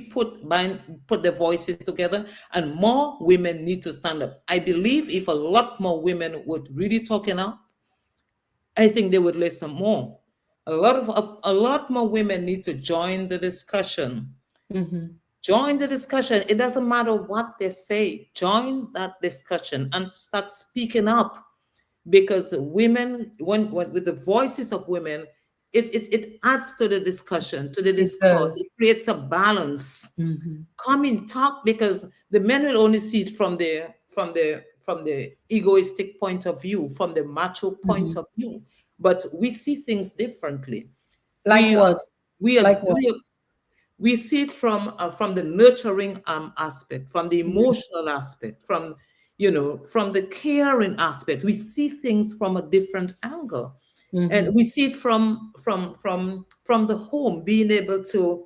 put their voices together, and more women need to stand up. I believe if a lot more women would really talking up, I think they would listen more. A lot more women need to join the discussion. Mm-hmm. Join the discussion. It doesn't matter what they say. Join that discussion and start speaking up, because women, when with the voices of women, it adds to the discussion, to the It discourse. does. It creates a balance. Mm-hmm. Come in, talk, because the men will only see it from the egoistic point of view, from the macho point Mm-hmm. of view, but we see things differently. Like we are what? we are Like what? we see it from the nurturing aspect, from the emotional aspect, from the caring aspect. We see things from a different angle, and Mm-hmm. we see it from the home, being able to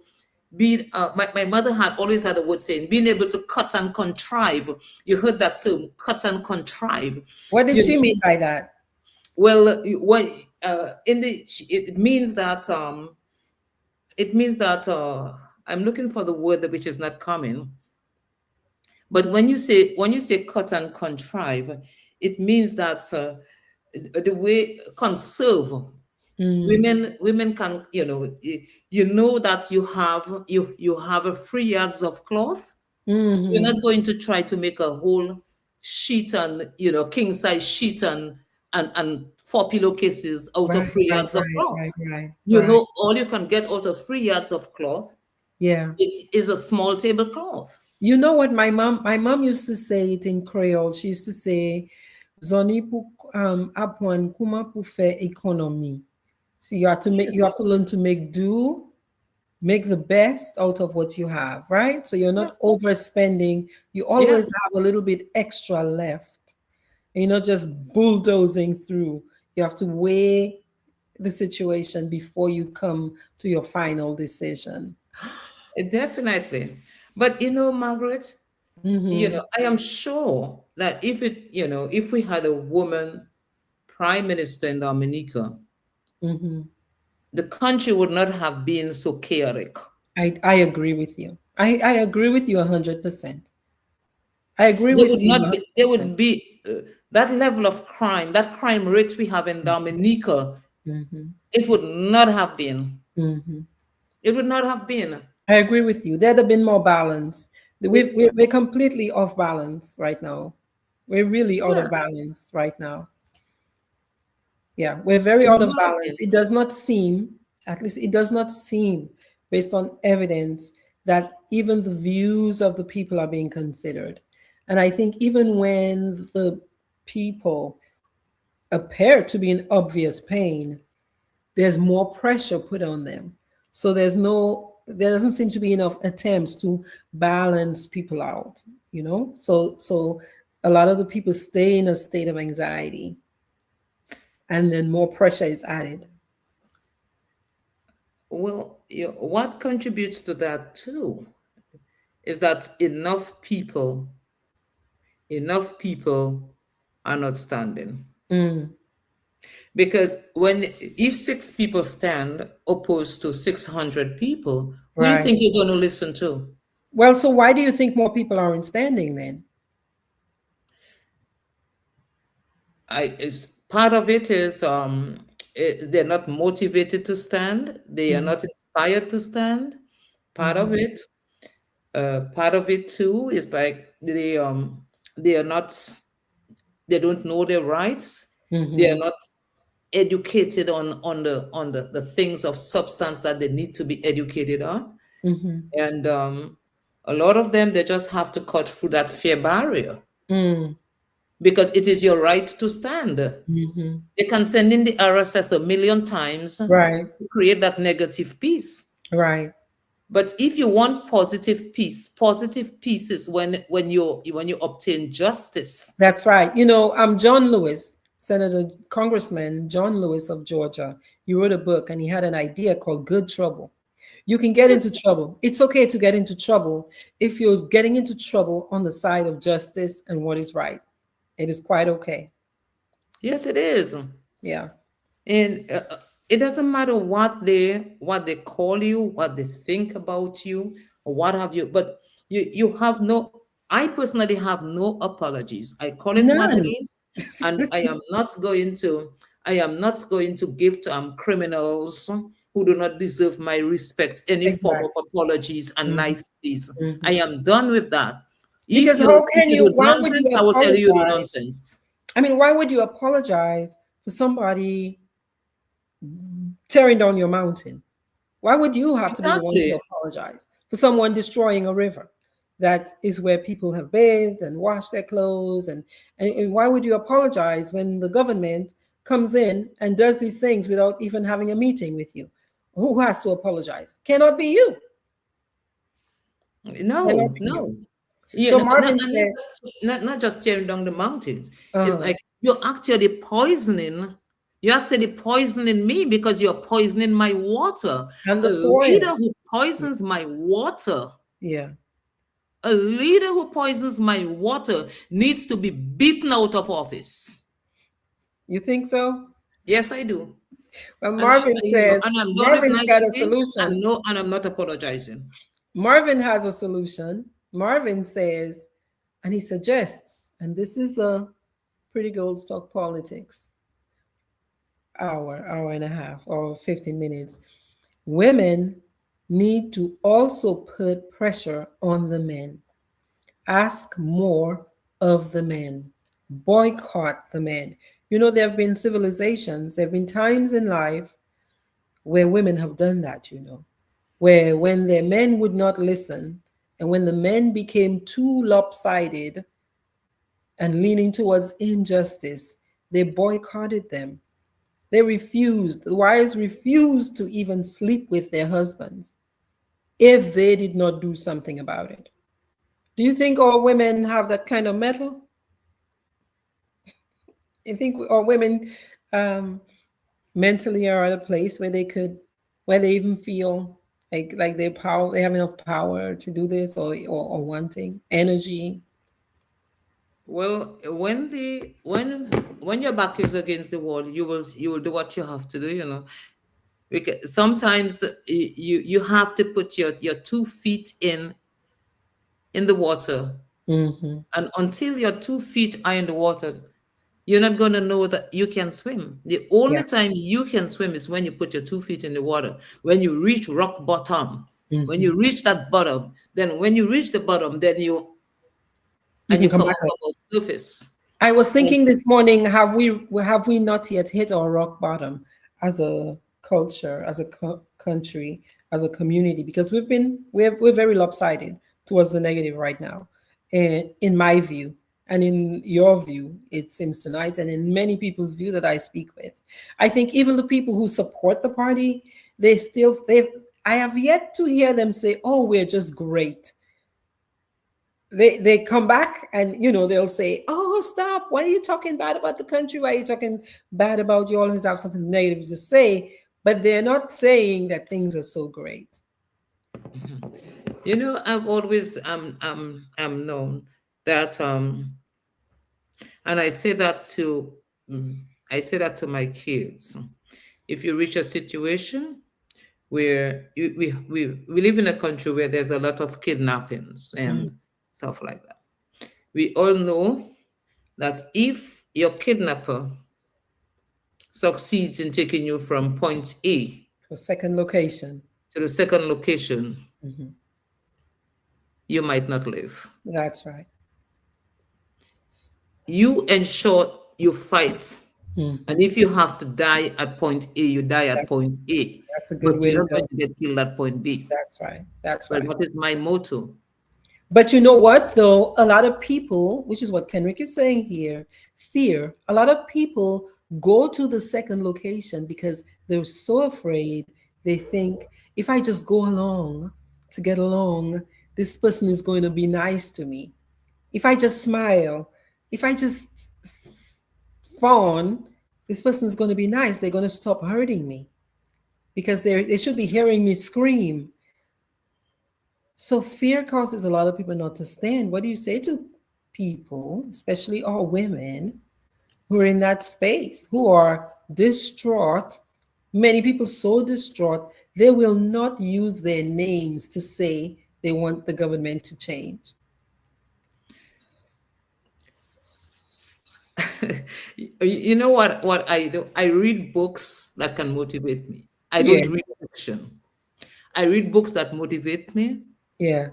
be. My mother had always had a word saying, being able to cut and contrive. You heard that term, cut and contrive. What did You she know, mean by that? well, what in the it means that I'm looking for the word which is not coming. But when you say cut and contrive, it means that the way conserve. Mm. Women can, you know that you have a 3 yards of cloth. You're Mm-hmm. not going to try to make a whole sheet, and king size sheet, and 4 pillowcases out of Right, three right, yards of right, cloth. right, right, You right. know, all you can get out of 3 yards of cloth Yeah. is a small tablecloth. You know what my mom used to say it in Creole. She used to say, Zoni pou apwan kuma pou fe economy. So you Yes, have to learn to make do, make the best out of what you have, right? So you're not yes, overspending. You always yes. have a little bit extra left. And you're not just bulldozing through. You have to weigh the situation before you come to your final decision. Definitely. But Margaret, Mm-hmm. I am sure that if we had a woman prime minister in Dominica, Mm-hmm. the country would not have been so chaotic. I agree with you. I agree with you 100%. I agree There with would you not be, there 100%. would be that level of crime, that crime rate we have in Dominica, Hmm. it would not have been. Hmm. It would not have been. I agree with you. There'd have been more balance. We, We're completely off balance right now. We're really out yeah, of balance right now. Yeah, we're very it would out of not have been. balance. It does not seem, at least it does not seem, based on evidence, that even the views of the people are being considered. And I think even when the people appear to be in obvious pain, there's more pressure put on them. So there doesn't seem to be enough attempts to balance people out, you know? So a lot of the people stay in a state of anxiety and then more pressure is added. Well, what contributes to that too is that enough people are not standing. Mm, Because when if six people stand opposed to 600 people, who do you right. think you're going to listen to? Well, so why do you think more people aren't standing then? It's part of it is they're not motivated to stand. They are Mm-hmm. not inspired to stand. Part of Mm-hmm. it, part of it too, is like they are not they don't know their rights. They are Mm-hmm. not educated on the things of substance that they need to be educated on. Mm-hmm. And a lot of them, they just have to cut through that fear barrier Mm, because it is your right to stand. mm-hmm. They can send in the RSS a million times to Right. create that negative peace. Right. But if you want positive peace is when you obtain justice. That's right. You know, John Lewis, Senator Congressman John Lewis of Georgia. He wrote a book and he had an idea called Good Trouble. You can get into Yes, trouble. It's okay to get into trouble if you're getting into trouble on the side of justice and what is right. It is quite okay. yes, it is. Yeah. And it doesn't matter what they call you, what they think about you, or what have you. But you have no. I personally have no apologies. I call it what it None. is, and I am not going to give to criminals who do not deserve my respect any form of Exactly. apologies and Mhm, niceties. I mhm. am done with that. If Because you how if can you you, do why would nonsense, you I will tell you do apologize? nonsense. I mean, why would you apologize for somebody tearing down your mountain? Why would you have to be the one to Exactly. apologize for someone destroying a river? That is where people have bathed and washed their clothes. And why would you apologize when the government comes in and does these things without even having a meeting with you? Who has to apologize? Cannot be you. Cannot No, be you. no. Yeah, So not, not, Marvin not, said, not just tearing down the mountains. It's uh, like you're actually poisoning me because you're poisoning my water. and A the soil. leader who poisons my water, Yeah. a leader who poisons my water needs to be beaten out of office. You think so? Yes, I do. Well, And I, Marvin you know, says, and I'm done with Marvin's got a niceties, and solution. no, and I'm not apologizing. Marvin has a solution. Marvin says, and he suggests, and this is a pretty gold stock politics hour and a half, or 15 minutes. Women need to also put pressure on the men. Ask more of the men. Boycott the men. You know, there have been civilizations, there have been times in life where women have done that, you know, where when their men would not listen and when the men became too lopsided and leaning towards injustice, they boycotted them. They refused, the wives refused to even sleep with their husbands if they did not do something about it. Do you think all women have that kind of mettle? You think all women um, mentally are at a place where they could, where they even feel like they have enough power to do this, or wanting energy? Well, when your back is against the wall, you will do what you have to do. Because sometimes you have to put your 2 feet in the water, Mm-hmm. and until your 2 feet are in the water, you're not going to know that you can swim. The only Yeah. time you can swim is when you put your 2 feet in the water. When you reach rock bottom, when Mm-hmm. you reach that bottom, then when you reach the bottom, then You can you come come back up up. above surface. I was And thinking this morning, have we not yet hit our rock bottom as a culture, as a country, as a community? Because we're very lopsided towards the negative right now, and in my view, and in your view, it seems tonight, and in many people's view that I speak with, I think even the people who support the party, they I have yet to hear them say, "Oh, we're just great." They come back and they'll say, "Oh, stop, why are you talking bad about the country? Why are you talking bad about, you always have something negative to say?" But they're not saying that things are so great. I've always known that, and mm, I say that to my kids. If you reach a situation where we live in a country where there's a lot of kidnappings and Mm. stuff like that, we all know that if your kidnapper succeeds in taking you from point A A second location. to the second location, Mhm. you might not live. That's right. You ensure you fight. And Mhm. if you have to die at point A, you die at that's point A. that's a good But way you're to not going go. to get killed at point B. That's right. That's Well, right. what is my motto? But you know what, though? A lot of people, which is what Kenrick is saying here, fear. A lot of people go to the second location because they're so afraid. They think, if I just go along to get along, this person is going to be nice to me. If I just smile, if I just fawn, this person is going to be nice. They're going to stop hurting me because they should be hearing me scream. So fear causes a lot of people not to stand. What do you say to people, especially all women, who are in that space, who are distraught? Many people so distraught, they will not use their names to say they want the government to change. You know what I do? I read books that can motivate me. I Yeah, don't read fiction. I read books that motivate me. yeah.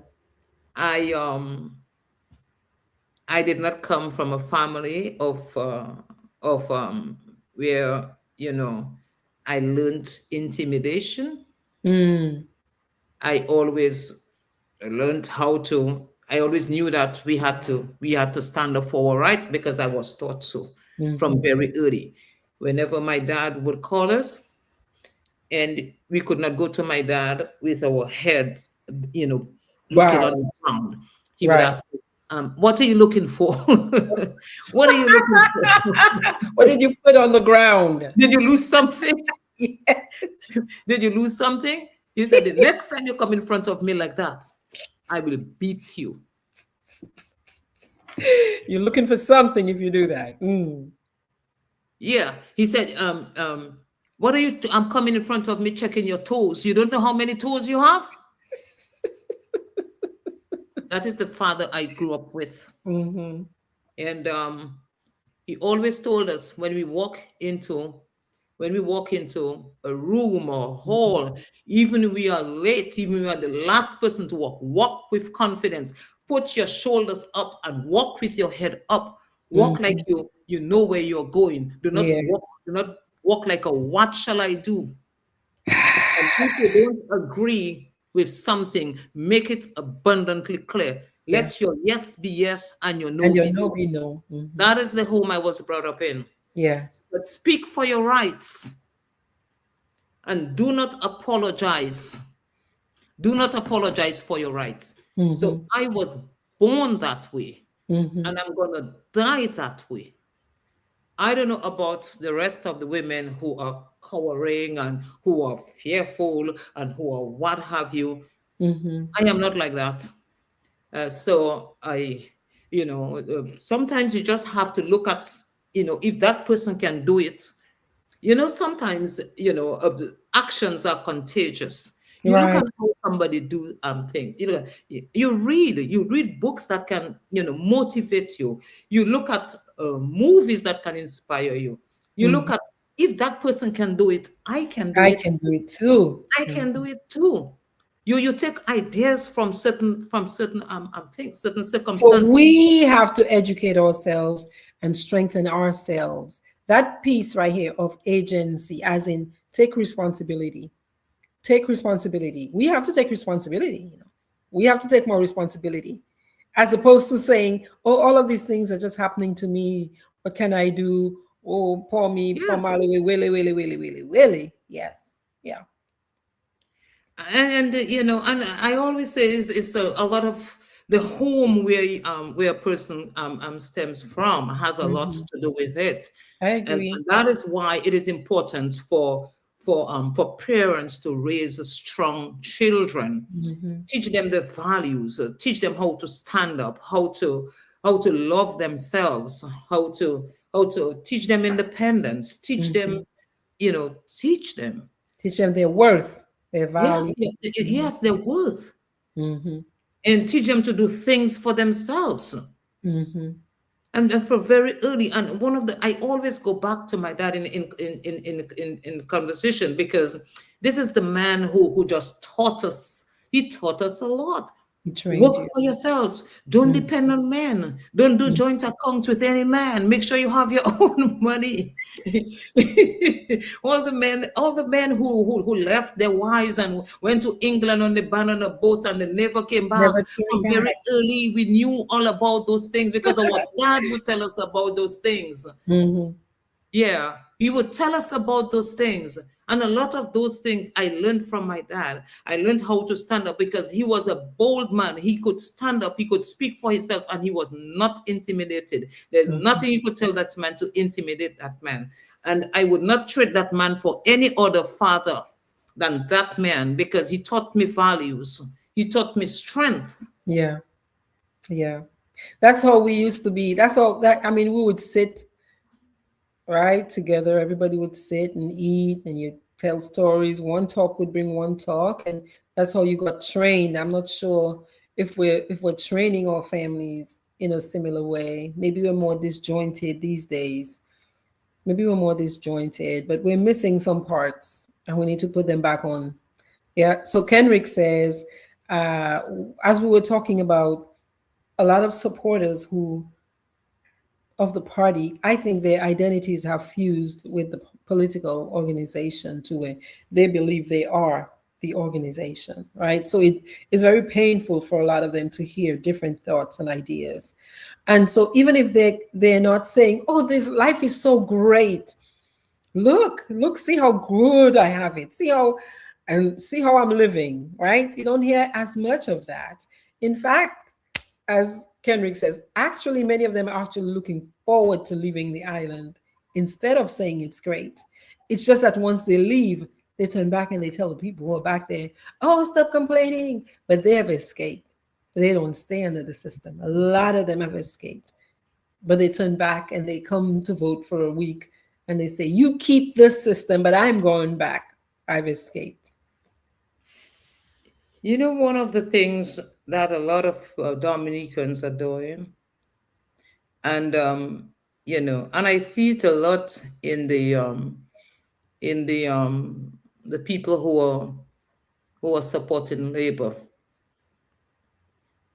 I did not come from a family of where I learned intimidation. Mm, I always learned how to. I always knew that we had to stand up for our rights because I was taught so from mm-hmm. very early. Whenever my dad would call us, and we could not go to my dad with our heads, looking Wow, on the ground. He would right. ask, "What are you looking for? What are you looking for? What did you put on the ground? Did you lose something? Yeah. Did you lose something?" He said, "The next time you come in front of me like that, I will beat you." You're looking for something if you do that. Mm. Yeah, he said, "What are you? I'm coming in front of me checking your toes. You don't know how many toes you have." That is the father I grew up with, Mm-hmm. and he always told us when we walk into a room or hall, even we are late, even we are the last person to walk with confidence. Put your shoulders up and walk with your head up. Walk like Mm-hmm. you know where you're going. Yeah. Do not walk like a what shall I do? And if you don't agree with something, make it abundantly clear. Yeah. Let your yes be yes and your And no you be know no. we know. Hmm. That is the home I was brought up in. Yes. But speak for your rights and do not apologize. Do not apologize for your rights. So Mm-hmm. I was born that way Mm-hmm. and I'm going to die that way. I don't know about the rest of the women who are cowering and who are fearful and who are what have you. Mm-hmm. I am not like that. So sometimes you just have to look at, if that person can do it. Sometimes, actions are contagious. You look Right. at how somebody do things. You read books that can motivate you. You look at movies that can inspire you. You look Mhm. at, if that person can do it, I can do I it. can do it too. I can do it too. You take ideas from certain things, certain So circumstances. we have to educate ourselves and strengthen ourselves. That piece right here of agency, as in take responsibility. Take responsibility. We have to take responsibility. We have to take more responsibility, as opposed to saying, "Oh, all of these things are just happening to me. What can I do? Oh, poor me, poor Yes, Molly, willy, willy, willy, willy, willy." Yes, yeah. and I always say is a lot of the home where a person stems from has a lot Mhm. to do with it, I and agree. that is why it is important for parents to raise strong children, Hmm. teach them the values, teach them how to stand up, how to love themselves, how to teach them independence, Hmm. teach them. Teach them their worth, their Yes, value. Hmm. yes, their worth, Hmm. and teach them to do things for themselves. Hmm. And for very early, and one of the I always go back to my dad in conversation, because this is the man who just taught us. He taught us a lot. He trained Work you. for yourselves. Don't Mm-hmm. depend on men. Don't do joint accounts with any man. Make sure you have your own money. all the men who left their wives and went to England on the banana boat and they never came back. Never turn From very back. early, we knew all about those things because our dad would tell us about those things. Hmm. Yeah, he would tell us about those things. And a lot of those things I learned from my dad. I learned how to stand up because he was a bold man. He could stand up, he could speak for himself, and he was not intimidated. There's nothing you could tell that man to intimidate that man. And I would not trade that man for any other father than that man, because he taught me values, he taught me strength. Yeah, yeah. That's how we used to be. That's all that I mean, we would sit right together. Everybody would sit and eat and you tell stories. One talk would bring one talk, and that's how you got trained. I'm not sure if we're training our families in a similar way. Maybe we're more disjointed these days. Maybe we're more disjointed, but we're missing some parts and we need to put them back on. Yeah. So Kenrick says, uh, as we were talking about a lot of supporters who of the party, I think their identities have fused with the political organization to where they believe they are the organization, right? So it is very painful for a lot of them to hear different thoughts and ideas. And so even if they're not saying, "Oh, this life is so great. Look, see how good I have it. See how I'm living," right? You don't hear as much of that. In fact, as Kenrick says, actually, many of them are actually looking forward to leaving the island instead of saying it's great. It's just that once they leave, they turn back and they tell the people who are back there, "Oh, stop complaining." But they have escaped. They don't stay under the system. A lot of them have escaped. But they turn back and they come to vote for a week and they say, "You keep this system, but I'm going back. I've escaped." One of the things that a lot of Dominicans are doing, and I see it a lot in the people who are supporting labor.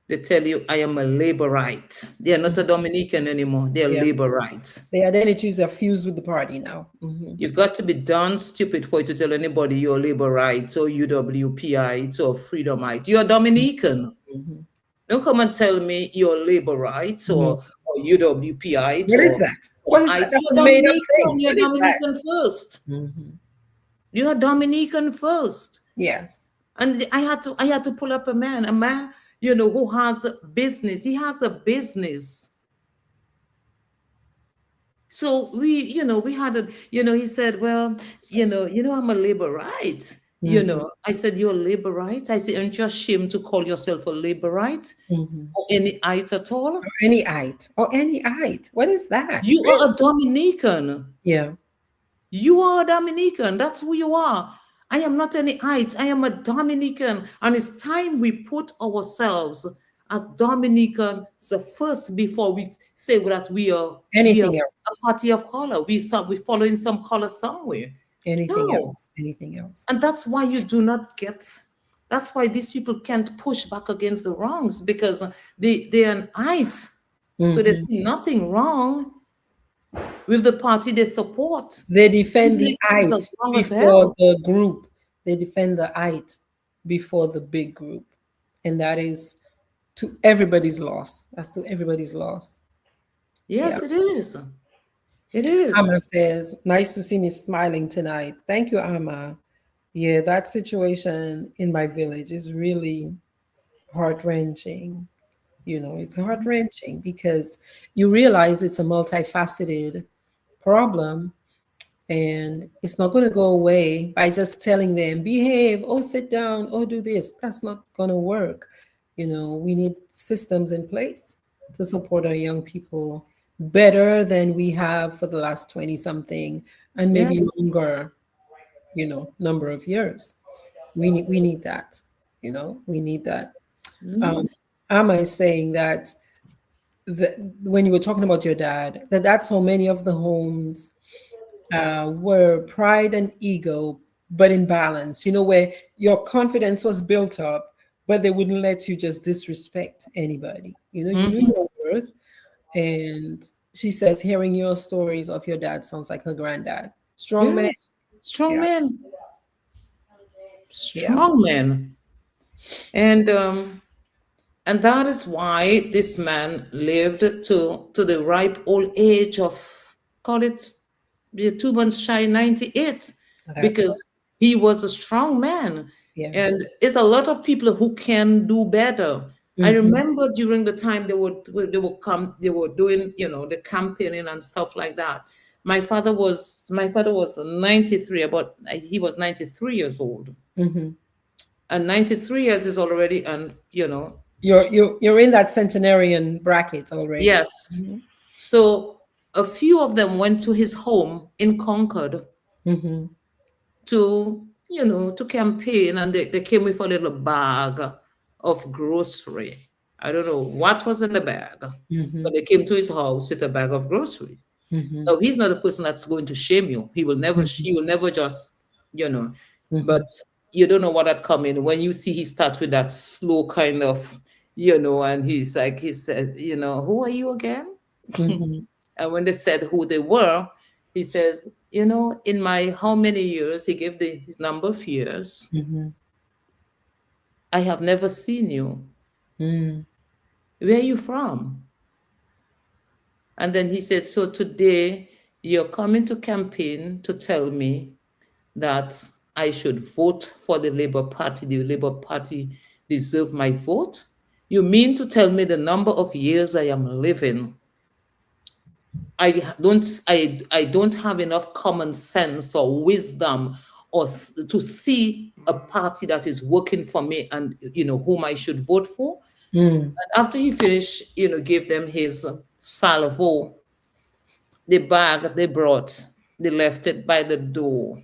They tell you, I am a laborite. They are not a Dominican anymore, they are Yeah. laborites. The identities are fused with the party now. Hmm. You got to be darn stupid for you to tell anybody you're laborites or UWPites or freedomite. You're Dominican. Hmm. Don't come and tell me you're laborites Hmm. or UWPite What is or that? What is that? IT. That's a You're made up Dominican. thing. You're What is that? Dominican first. Hmm. You're Dominican first. Yes. And I had to pull up a man, who has a business. He has a business. So we had he said, well, I'm a labor right. Hmm. I said, you're a labor right. I said, aren't you ashamed to call yourself a labor right Hmm. or any it at all? Or any ite. Or any ite. What is that? You are a Dominican. Yeah. You are a Dominican. That's who you are. I am not any Ite. I am a Dominican. And it's time we put ourselves as Dominican so first before we say that we are Anything a else? party of color. We follow in some color somewhere. Anything No. else? Anything else? And that's why you do not get, that's why these people can't push back against the wrongs because they're an Ite. So they Hmm. see nothing wrong with the party they support. They defend Even the if it is it as wrong as before hell. the group. They defend the it before the big group. And that is to everybody's loss. That's to everybody's loss. Yeah. Yes, it is. It is. Amma says, nice to see me smiling tonight. Thank you, Amma. Yeah, that situation in my village is really heart wrenching. It's heart wrenching because you realize it's a multifaceted problem and it's not going to go away by just telling them, behave, oh, sit down, oh, do this. That's not going to work. We need systems in place to support our young people better than we have for the last 20 something and maybe Yes. longer, number of years. We need that. We need that. Mm, Um, Amma is saying that when you were talking about your dad, that's how many of the homes were pride and ego, but in balance, where your confidence was built up, but they wouldn't let you just disrespect anybody. You knew mhm. your worth. And she says, hearing your stories of your dad sounds like her granddad. Strong man. Yes. Strong Yeah. men. Yeah. Strong men. And and that is why this man lived to the ripe old age of, call it, 2 months shy, 98, That's right. because he was a strong man. Yes. And it's a lot of people who can do better. I Hmm. remember during the time they were doing, the campaigning and stuff like that. My father was 93, about he was 93 years old. Hmm. And 93 years is already, and You're in that centenarian bracket already. yes. Hmm. So a few of them went to his home in Concord Hmm. to campaign, and they came with a little bag of grocery. I don't know what was in the bag, Hmm. but they came to his house with a bag of grocery. Hmm. So he's not a person that's going to shame you. He will never just, you know, but Hmm. you don't know what had come in. When you see he starts with that slow kind of, and he's like, he said, who are you again? Hmm. And when they said who they were, he says, in my how many years, he gave his number of years, Hmm. I have never seen you. Hmm. Where are you from? And then he said, so today you're coming to campaign to tell me that I should vote for the Labour Party. The Labour Party deserve my vote. You mean to tell me the number of years I am living? I don't have enough common sense or wisdom to see a party that is working for me and whom I should vote for. Hmm. And after he finished, gave them his salvo, the bag they brought, they left it by the door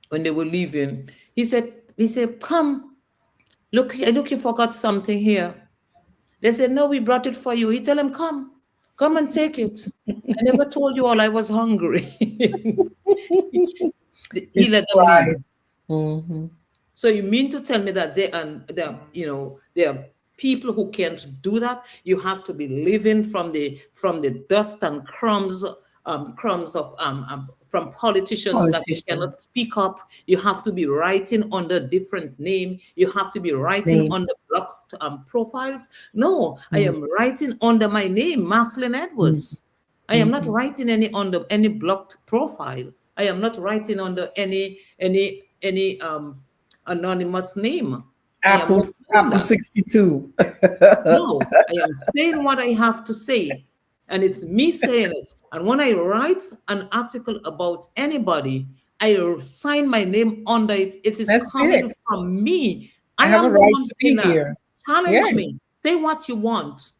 when they were leaving. He said, come, look, you forgot something here. They said, no, we brought it for you. He tell them, come and take it. I never told you all I was hungry. He It's let them leave. pride. Hmm. So you mean to tell me that there are people who can't do that? You have to be living from the dust and crumbs of from politicians that you cannot Politicians. speak up. You have to be writing under different name. You have to be writing Name. under blocked profiles. No, I Hmm. am writing under my name, Marcelline Hmm. Edwards. I am not Hmm. writing any under any blocked profile. I am not writing under any anonymous name. I am Apple not doing Apple that. 62. No, I am saying what I have to say, and it's me saying it. And when I write an article about anybody, I sign my name under it. It is That's coming it. from me. I I have a am the right one to be saying that. here. Yeah. Challenge me. Say what you want.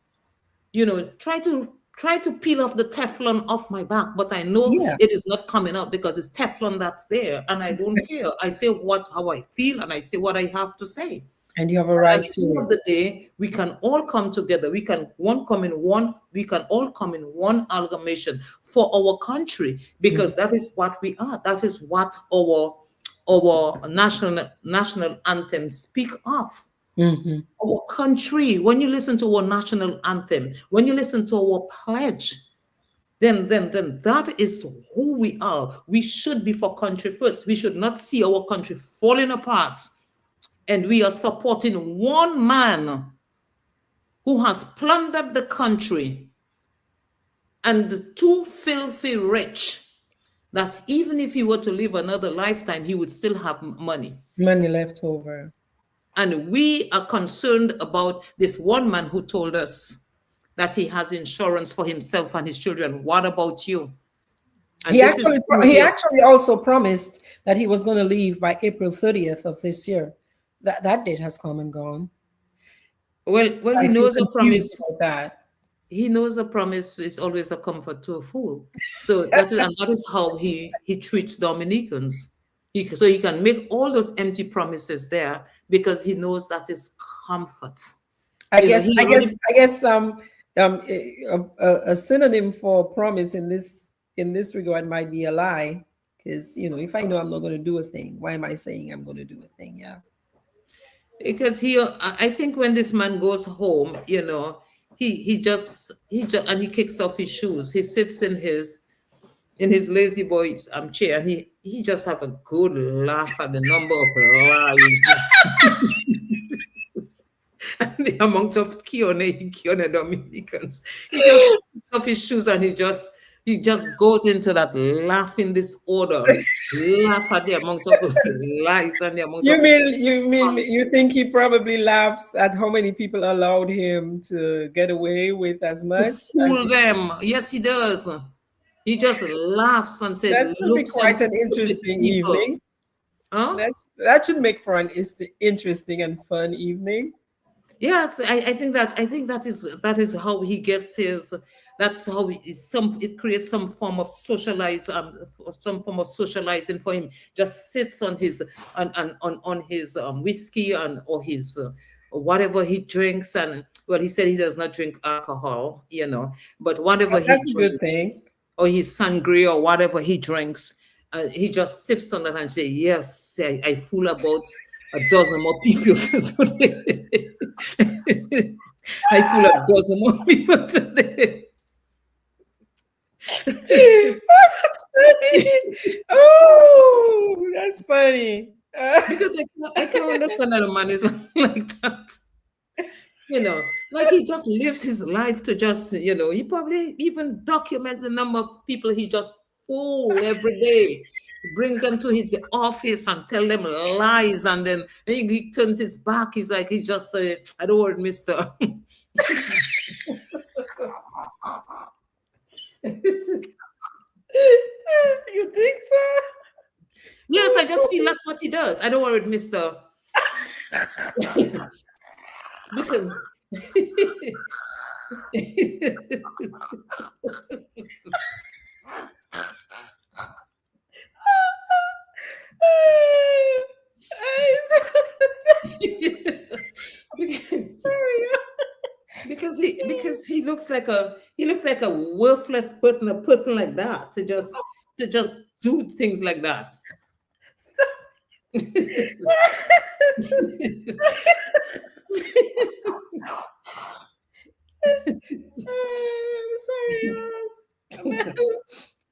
Try to. try to peel off the Teflon off my back, but I know Yeah. it is not coming up because it's Teflon that's there, and I don't care. I say what how I feel, and I say what I have to say. And you have a And right at to the end it. of the day, we can all come together. We can all come in one amalgamation for our country, Mhm. because that is what we are. That is what our national anthem speak of. Mhm. Our country. When you listen to our national anthem, when you listen to our pledge, then that is who we are. We should be for country first. We should not see our country falling apart, and we are supporting one man who has plundered the country and too filthy rich that even if he were to live another lifetime, he would still have money. Money left over. And we are concerned about this one man who told us that he has insurance for himself and his children. What about you? And this is who He we are. actually also promised that he was going to leave by April 30th of this year. That date has come and gone. Well, I feel confused about that. he knows a promise is always a comfort to a fool. So that is how he treats Dominicans. So he can make all those empty promises there because he knows that is comfort. I guess He I guess already I guess a synonym for promise in this regard might be a lie, because if I know I'm not going to do a thing, why am I saying I'm going to do a thing? Yeah. because I think when this man goes home, and he kicks off his shoes. He sits in his lazy boy's chair, and he just have a good laugh at the number of lies and the amount of Kione Dominicans. He just kicks off his shoes, and he just goes into that laughing disorder. Laugh at the amount of lies and the amount You of mean you mean honesty. you think he probably laughs at how many people allowed him to get away with as To much? fool them. Yes, he does. He just laughs and said, That should be "Look, some quite an stupid interesting people." evening. Huh? That should make for an interesting and fun evening. Yes, I think that is how he gets his. That's how it creates some form of some form of socializing for him. Just sits on his on his whiskey and or his or whatever he drinks, and well, he said he does not drink alcohol, but whatever he That's a good drinks, thing. or his sangria or whatever he drinks, he just sips on that and say, "Yes, I fool about a dozen more people today. I fool a dozen more people today." That's funny. Oh, that's funny. Because I can understand that a man is like that. Like he just lives his life to just, he probably even documents the number of people he just fool every day. He brings them to his office and tell them lies, and then he turns his back. He's like, he just say, "I don't want mister." You think so? Yes, I just feel that's what he does. "I don't worry, mister." Because because he looks like a worthless person, a person like that, to just do things like that. Sorry.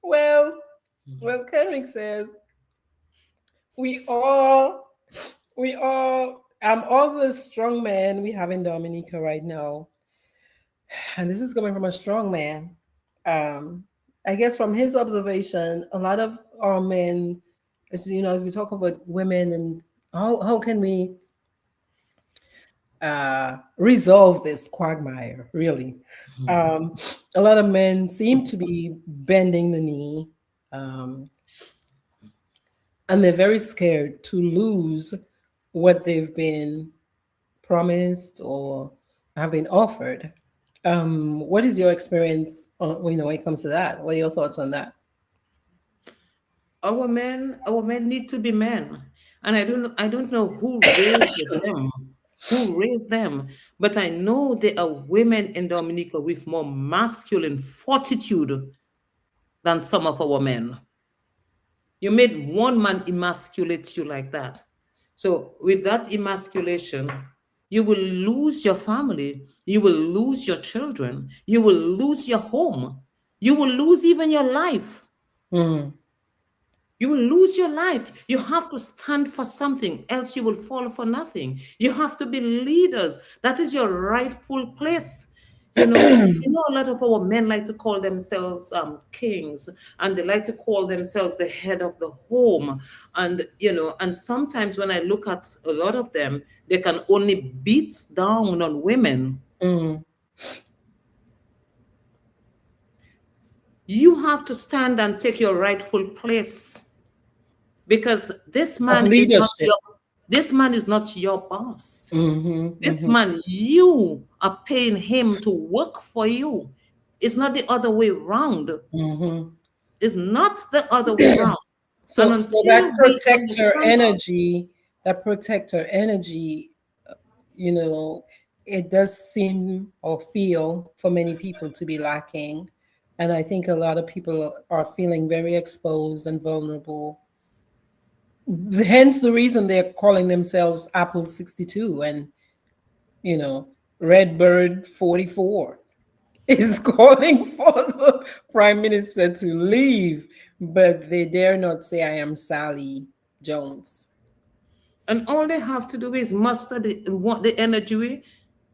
Well, well, Kendrick says we all, all the strong men we have in Dominica right now, and this is coming from a strong man. I guess from his observation, a lot of our men, as we talk about women and how can we resolve this quagmire, really. Um, a lot of men seem to be bending the knee, um, and they're very scared to lose what they've been promised or have been offered. What is your experience when it comes to that? What are your thoughts on that? Our men need to be men. And I don't know who raised them, but I know there are women in Dominica with more masculine fortitude than some of our men. You made one man emasculate you like that. So with that emasculation, you will lose your family, you will lose your children, you will lose your home, you will lose even your life. Mm. You will lose your life. You have to stand for something, else you will fall for nothing. You have to be leaders. That is your rightful place. A lot of our men like to call themselves kings, and they like to call themselves the head of the home. And sometimes when I look at a lot of them, they can only beat down on women. Mm. You have to stand and take your rightful place, because Of leadership. this man is not your boss. Mm-hmm, This mm-hmm, man, you are paying him to work for you. It's not the other way round. mm-hmm. It's not the other way round. And So that until we protector understand that, energy, that protector energy, you know, it does seem or feel for many people to be lacking. And I think a lot of people are feeling very exposed and vulnerable. Hence the reason they're calling themselves Apple 62 and, you know, Redbird 44 is calling for the prime minister to leave, but they dare not say, I am Sally Jones. and all they have to do is muster the energy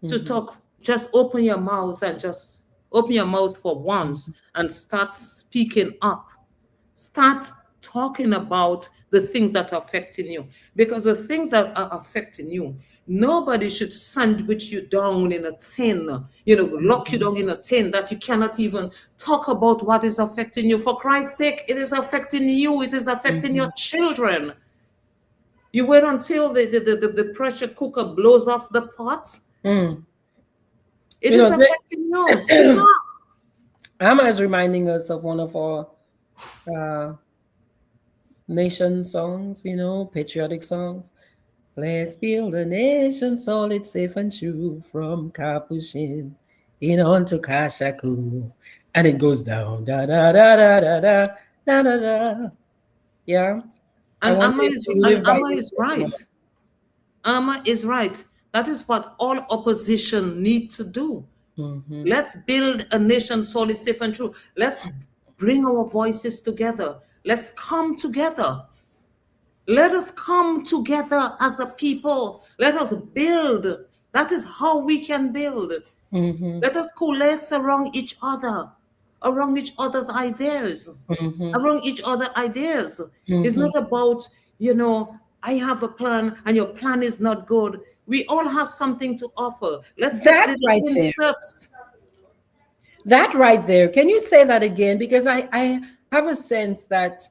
to Mhm. talk. Just open your mouth and just open your mouth for once and start speaking up. Start talking about the things that are affecting you, because the things that are affecting you, nobody should sandwich you down in a tin, lock you Mhm. down in a tin that you cannot even talk about what is affecting you. For Christ's sake, it is affecting you, it is affecting your Mhm. children. You wait until the pressure cooker blows off the pot. Mm. It You is know, affecting you. Speak up. Amma is reminding us of one of our uh, nation songs, patriotic songs. Let's build a nation solid, safe and true from Capuchin in on to Kashaku. And it goes down, da da da da da da da da da. Yeah. I And wonder Amma if is you and live by Amma this is sentiment. right. Amma is right. That is what all opposition need to do. Mm-hmm. Let's build a nation solid, safe, and true. Let's bring our voices together. Let's come together. Let us come together as a people. Let us build. That is how we can build. Mm-hmm. Let us coalesce around each other, around each other's ideas, Mm-hmm. around each other ideas. It's Mm-hmm. not about, I have a plan and your plan is not good. We all have something to offer. Let's take That little right in there. steps. That right there. Can you say that again? Because I have a sense that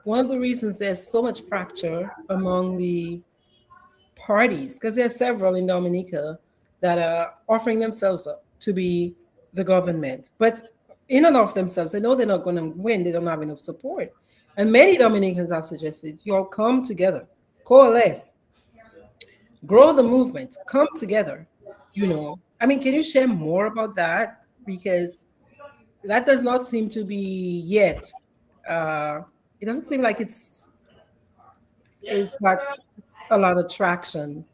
one of the reasons there's so much fracture among the parties, because there are several in Dominica that are offering themselves up to be the government, but in and of themselves, they know they're not going to win. They don't have enough support. And many Dominicans have suggested you all come together, coalesce, grow the movement, come together. I mean, can you share more about that? Because that does not seem to be yet. Uh, it doesn't seem like it's got a lot of traction.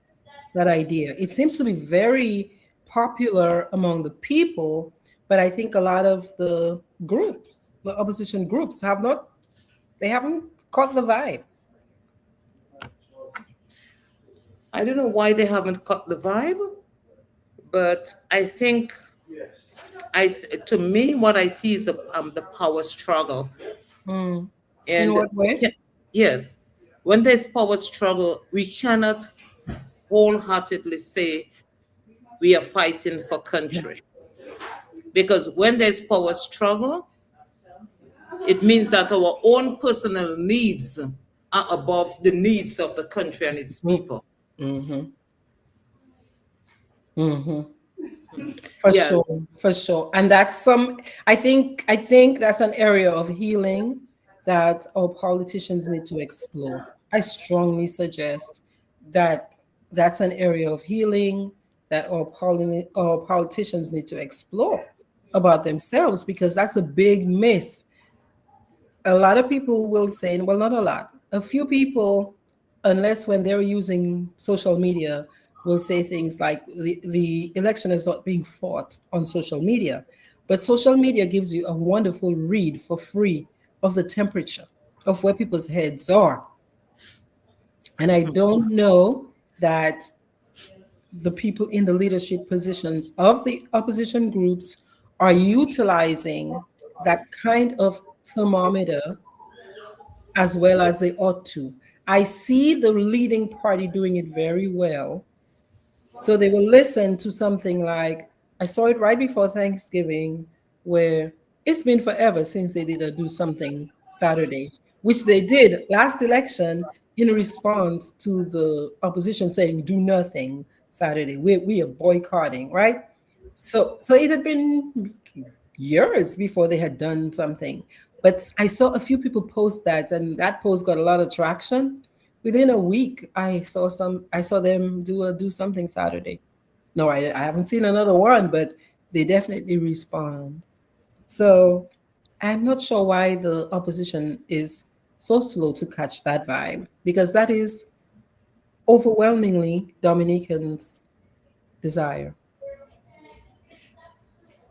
That idea. It seems to be very popular among the people, but I think a lot of the groups, the opposition groups, they haven't caught the vibe. I don't know why they haven't caught the vibe, but I think to me, what I see is the power struggle. Mm. In And what way? yes, when there's power struggle, we cannot wholeheartedly say we are fighting for country, because when there's power struggle, it means that our own personal needs are above the needs of the country and its people. Mm-hmm. Mm-hmm. For Yes. sure, for sure. And that's some I think that's an area of healing that our politicians need to explore. I strongly suggest that that's an area of healing that our politicians need to explore about themselves, because that's a big miss. A lot of people will say, well, not a lot, a few people, unless when they're using social media, will say things like the election is not being fought on social media. But social media gives you a wonderful read for free of the temperature of where people's heads are. And I don't know that the people in the leadership positions of the opposition groups are utilizing that kind of thermometer as well as they ought to. I see the leading party doing it very well. So they will listen to something like, I saw it right before Thanksgiving, where it's been forever since they did a do something Saturday, which they did last election in response to the opposition saying, do nothing Saturday. We are boycotting, right? So it had been years before they had done something. But I saw a few people post that, and that post got a lot of traction. Within a week, I saw them do something Saturday. No, I haven't seen another one, but they definitely respond. So I'm not sure why the opposition is so slow to catch that vibe, because that is overwhelmingly Dominicans' desire.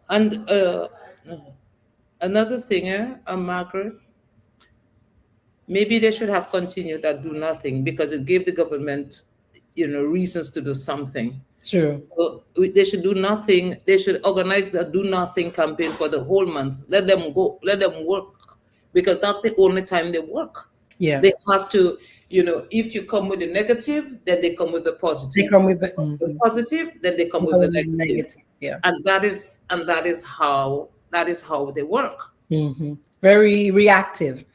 And another thing, Margaret, maybe they should have continued that do nothing because it gave the government, reasons to do something. True. So they should do nothing. They should organize the do nothing campaign for the whole month. Let them go. Let them work, because that's the only time they work. Yeah. They have to, if you come with the negative, then they come with the They positive. come with The positive, then they come they with come the with the negative, negative. Yeah. and that is how they work. Very reactive.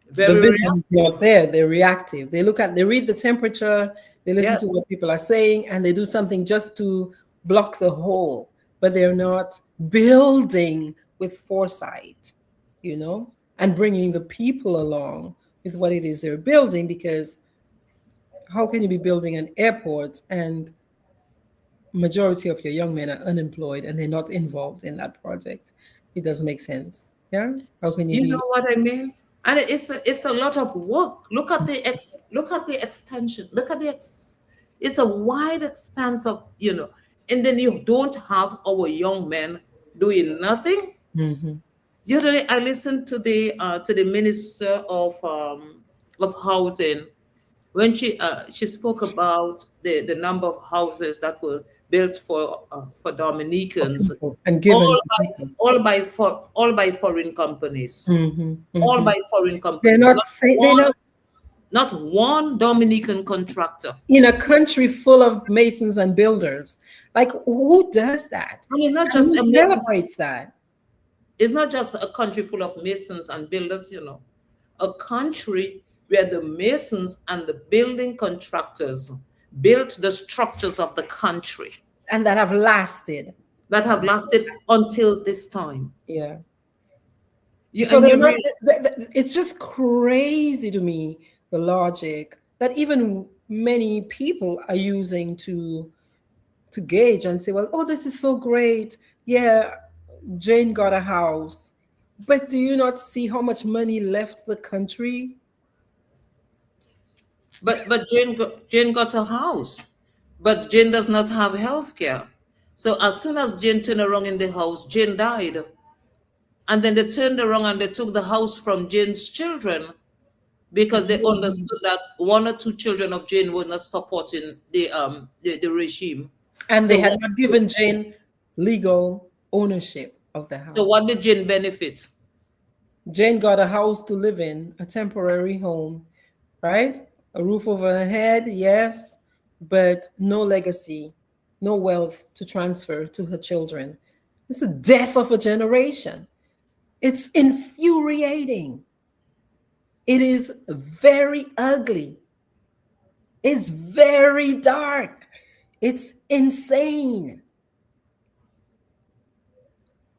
The Very vision is reactive. not there. They're reactive. They read the temperature, they listen to Yes. what people are saying, and they do something just to block the hole. But they're not building with foresight, and bringing the people along with what it is they're building. Because how can you be building an airport and majority of your young men are unemployed and they're not involved in that project? It doesn't make sense. Yeah. How can you You know be? what I mean? And it's a lot of work. Look at the extension. It's a wide expanse of, and then you don't have our young men doing nothing. Mhm. The other day I listened to the minister of housing when she spoke about the number of houses that were built for For Dominicans, people and all given to by people. all by foreign companies, all Mhm. by foreign They're companies. not say, they're not Not one Dominican contractor. in a country full of masons and builders. Like, who does that? And it's not And just who a mason, celebrates that? it's not just a country full of masons and builders. A country where the masons and the building contractors built the structures of the country And that have lasted. that have lasted until this time. Yeah. You So and they're you not, really, it's just crazy to me, the logic that even many people are using to gauge and say, well, oh, this is so great. Yeah, Jane got a house. But do you not see how much money left the country? but Jane got a house, but Jane does not have health care. So as soon as Jane turned around in the house, Jane died. And then they turned around and they took the house from Jane's children because they understood that one or two children of Jane were not supporting the regime. And they So had what not given Jane legal ownership of the so house. what did Jane benefit? Jane got a house to live in, a temporary home, right? A roof over her head, yes, but no legacy, no wealth to transfer to her children. It's the death of a generation. It's infuriating. It is very ugly. It's very dark. It's insane.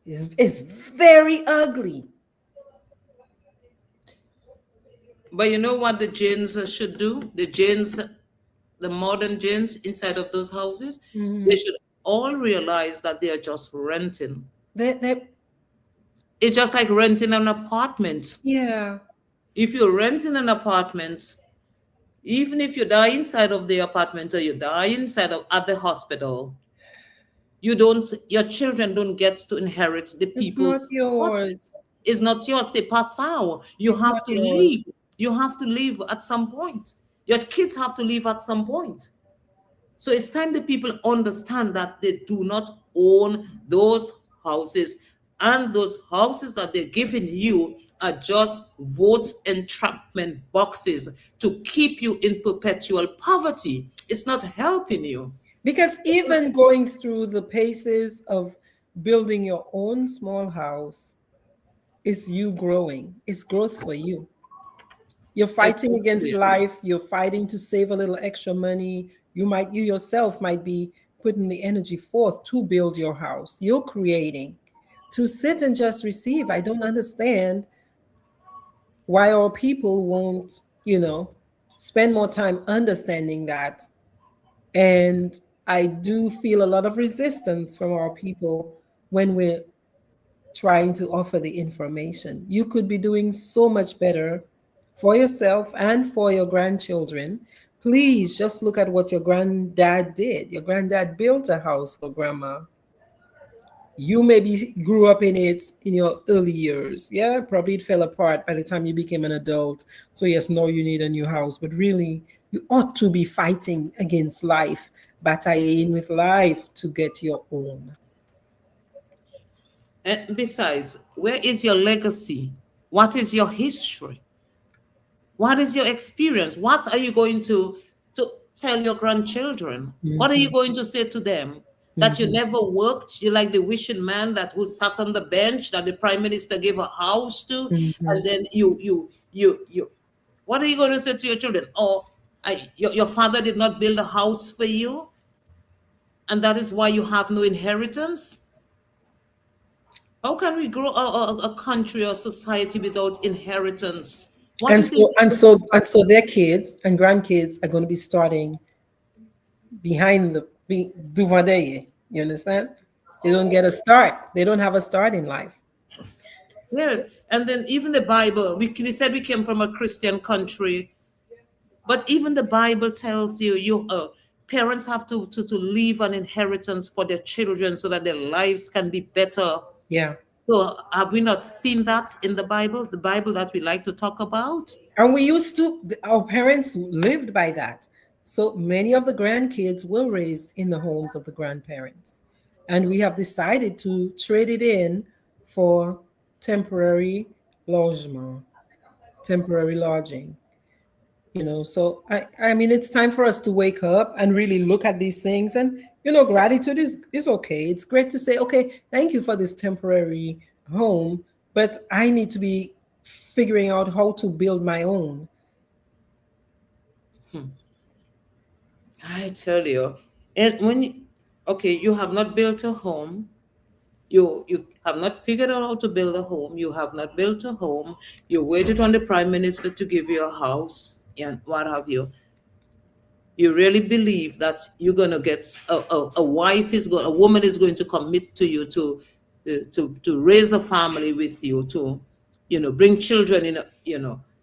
It's very ugly. But you know what the Jains should do? The Jains, the modern Jains inside of those houses, they Mhm. should all realize that they are just renting. They, It's just like renting an apartment. yeah, If you're renting an apartment, even if you die inside of the apartment or you die inside of at the hospital, you don't your children don't get to inherit the it's not people's property. yours. It's not yours. C'est pas ça. You It's not have to yours. leave. You have to leave at some point. Your kids have to leave at some point. So it's time the people understand that they do not own those houses. And those houses that they're giving you are just vote entrapment boxes to keep you in perpetual poverty. It's not helping you. Because even going through the paces of building your own small house is you growing. It's growth for you. You're fighting against Exactly. life. You're fighting to save a little extra money. You yourself might be putting the energy forth to build your house. You're creating. To sit and just receive, I don't understand why our people won't, spend more time understanding that. And I do feel a lot of resistance from our people when we're trying to offer the information. You could be doing so much better for yourself and for your grandchildren. Please just look at what your granddad did. Your granddad built a house for grandma. You maybe grew up in it in your early years. Yeah, probably it fell apart by the time you became an adult. So, yes, no, you need a new house. But really, you ought to be fighting against life, battling with life to get your own. And besides, where is your legacy? What is your history? What is your experience? What are you going to tell your grandchildren? What are you Mhm, going to say to them? That you mhm, never worked, you like the wishing man that who sat on the bench that the prime minister gave a house to, and mhm. then you what are you going to say to your children? Oh, your father did not build a house for you, and that is why you have no inheritance? How can we grow a country or society without inheritance? What And is so and inheritance? so and so their kids and grandkids are going to be starting behind devant derrière. You understand? They don't get a start. They don't have a start in life. Yes, and then even the Bible, we said we came from a Christian country, but even the Bible tells you parents have to leave an inheritance for their children so that their lives can be better. Yeah. So have we not seen that in the Bible that we like to talk about? And we used to, our parents lived by that. So many of the grandkids were raised in the homes of the grandparents. And we have decided to trade it in for temporary logement, temporary lodging. So I mean, it's time for us to wake up and really look at these things. And gratitude is okay. It's great to say, okay, thank you for this temporary home, but I need to be figuring out how to build my own. I tell you, and okay, you have not built a home, you have not figured out how to build a home, you have not built a home, you waited on the prime minister to give you a house and what have you. You really believe that you're going to get a woman is going to commit to you to raise a family with you, to bring children in,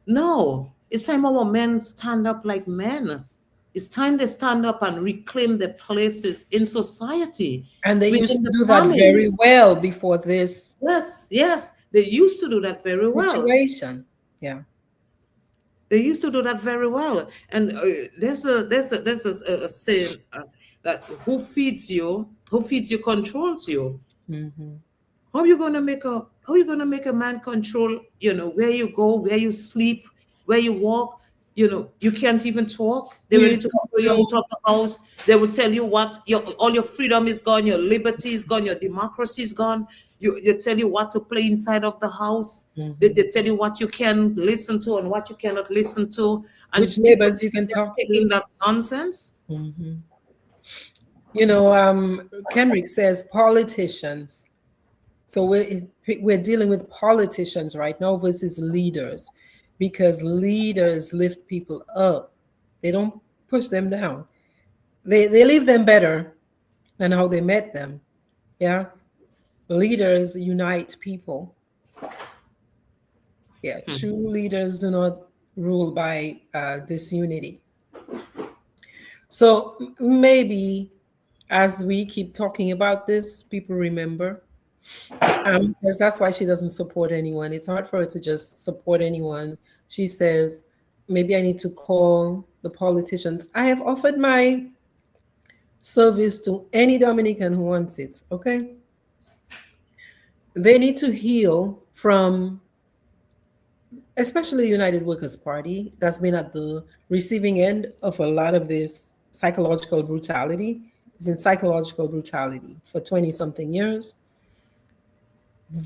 no, it's time our men stand up like men. It's time they stand up and reclaim their places in society, And they within used to the do that family. very well before this Yes, yes, they used to do that very well. situation. Yeah. They used to do that very well. And there's a saying that who feeds you controls you. Hmm. How you gonna make a man control, where you go, where you sleep, where you walk? You can't even talk. They're Who you ready to talk throw you to? out of the house. They will tell you what all your freedom is gone, your liberty is gone, your democracy is gone. They tell you what to play inside of the house. They Hmm. tell you what you can listen to and what you cannot listen to. Which And people neighbors you sit can there talk taking to? that nonsense. Hmm. Kenrick says politicians So we're dealing with politicians right now versus leaders, because leaders lift people up. They don't push them down. They leave them better than how they met them. Yeah. Leaders unite people. Yeah. True leaders do not rule by disunity. So maybe as we keep talking about this, people remember. Says that's why she doesn't support anyone. It's hard for her to just support anyone. She says, maybe I need to call the politicians. I have offered my service to any Dominican who wants it. Okay. They need to heal from, especially United Workers Party, that's been at the receiving end of a lot of this psychological brutality. It's been psychological brutality for 20 something years.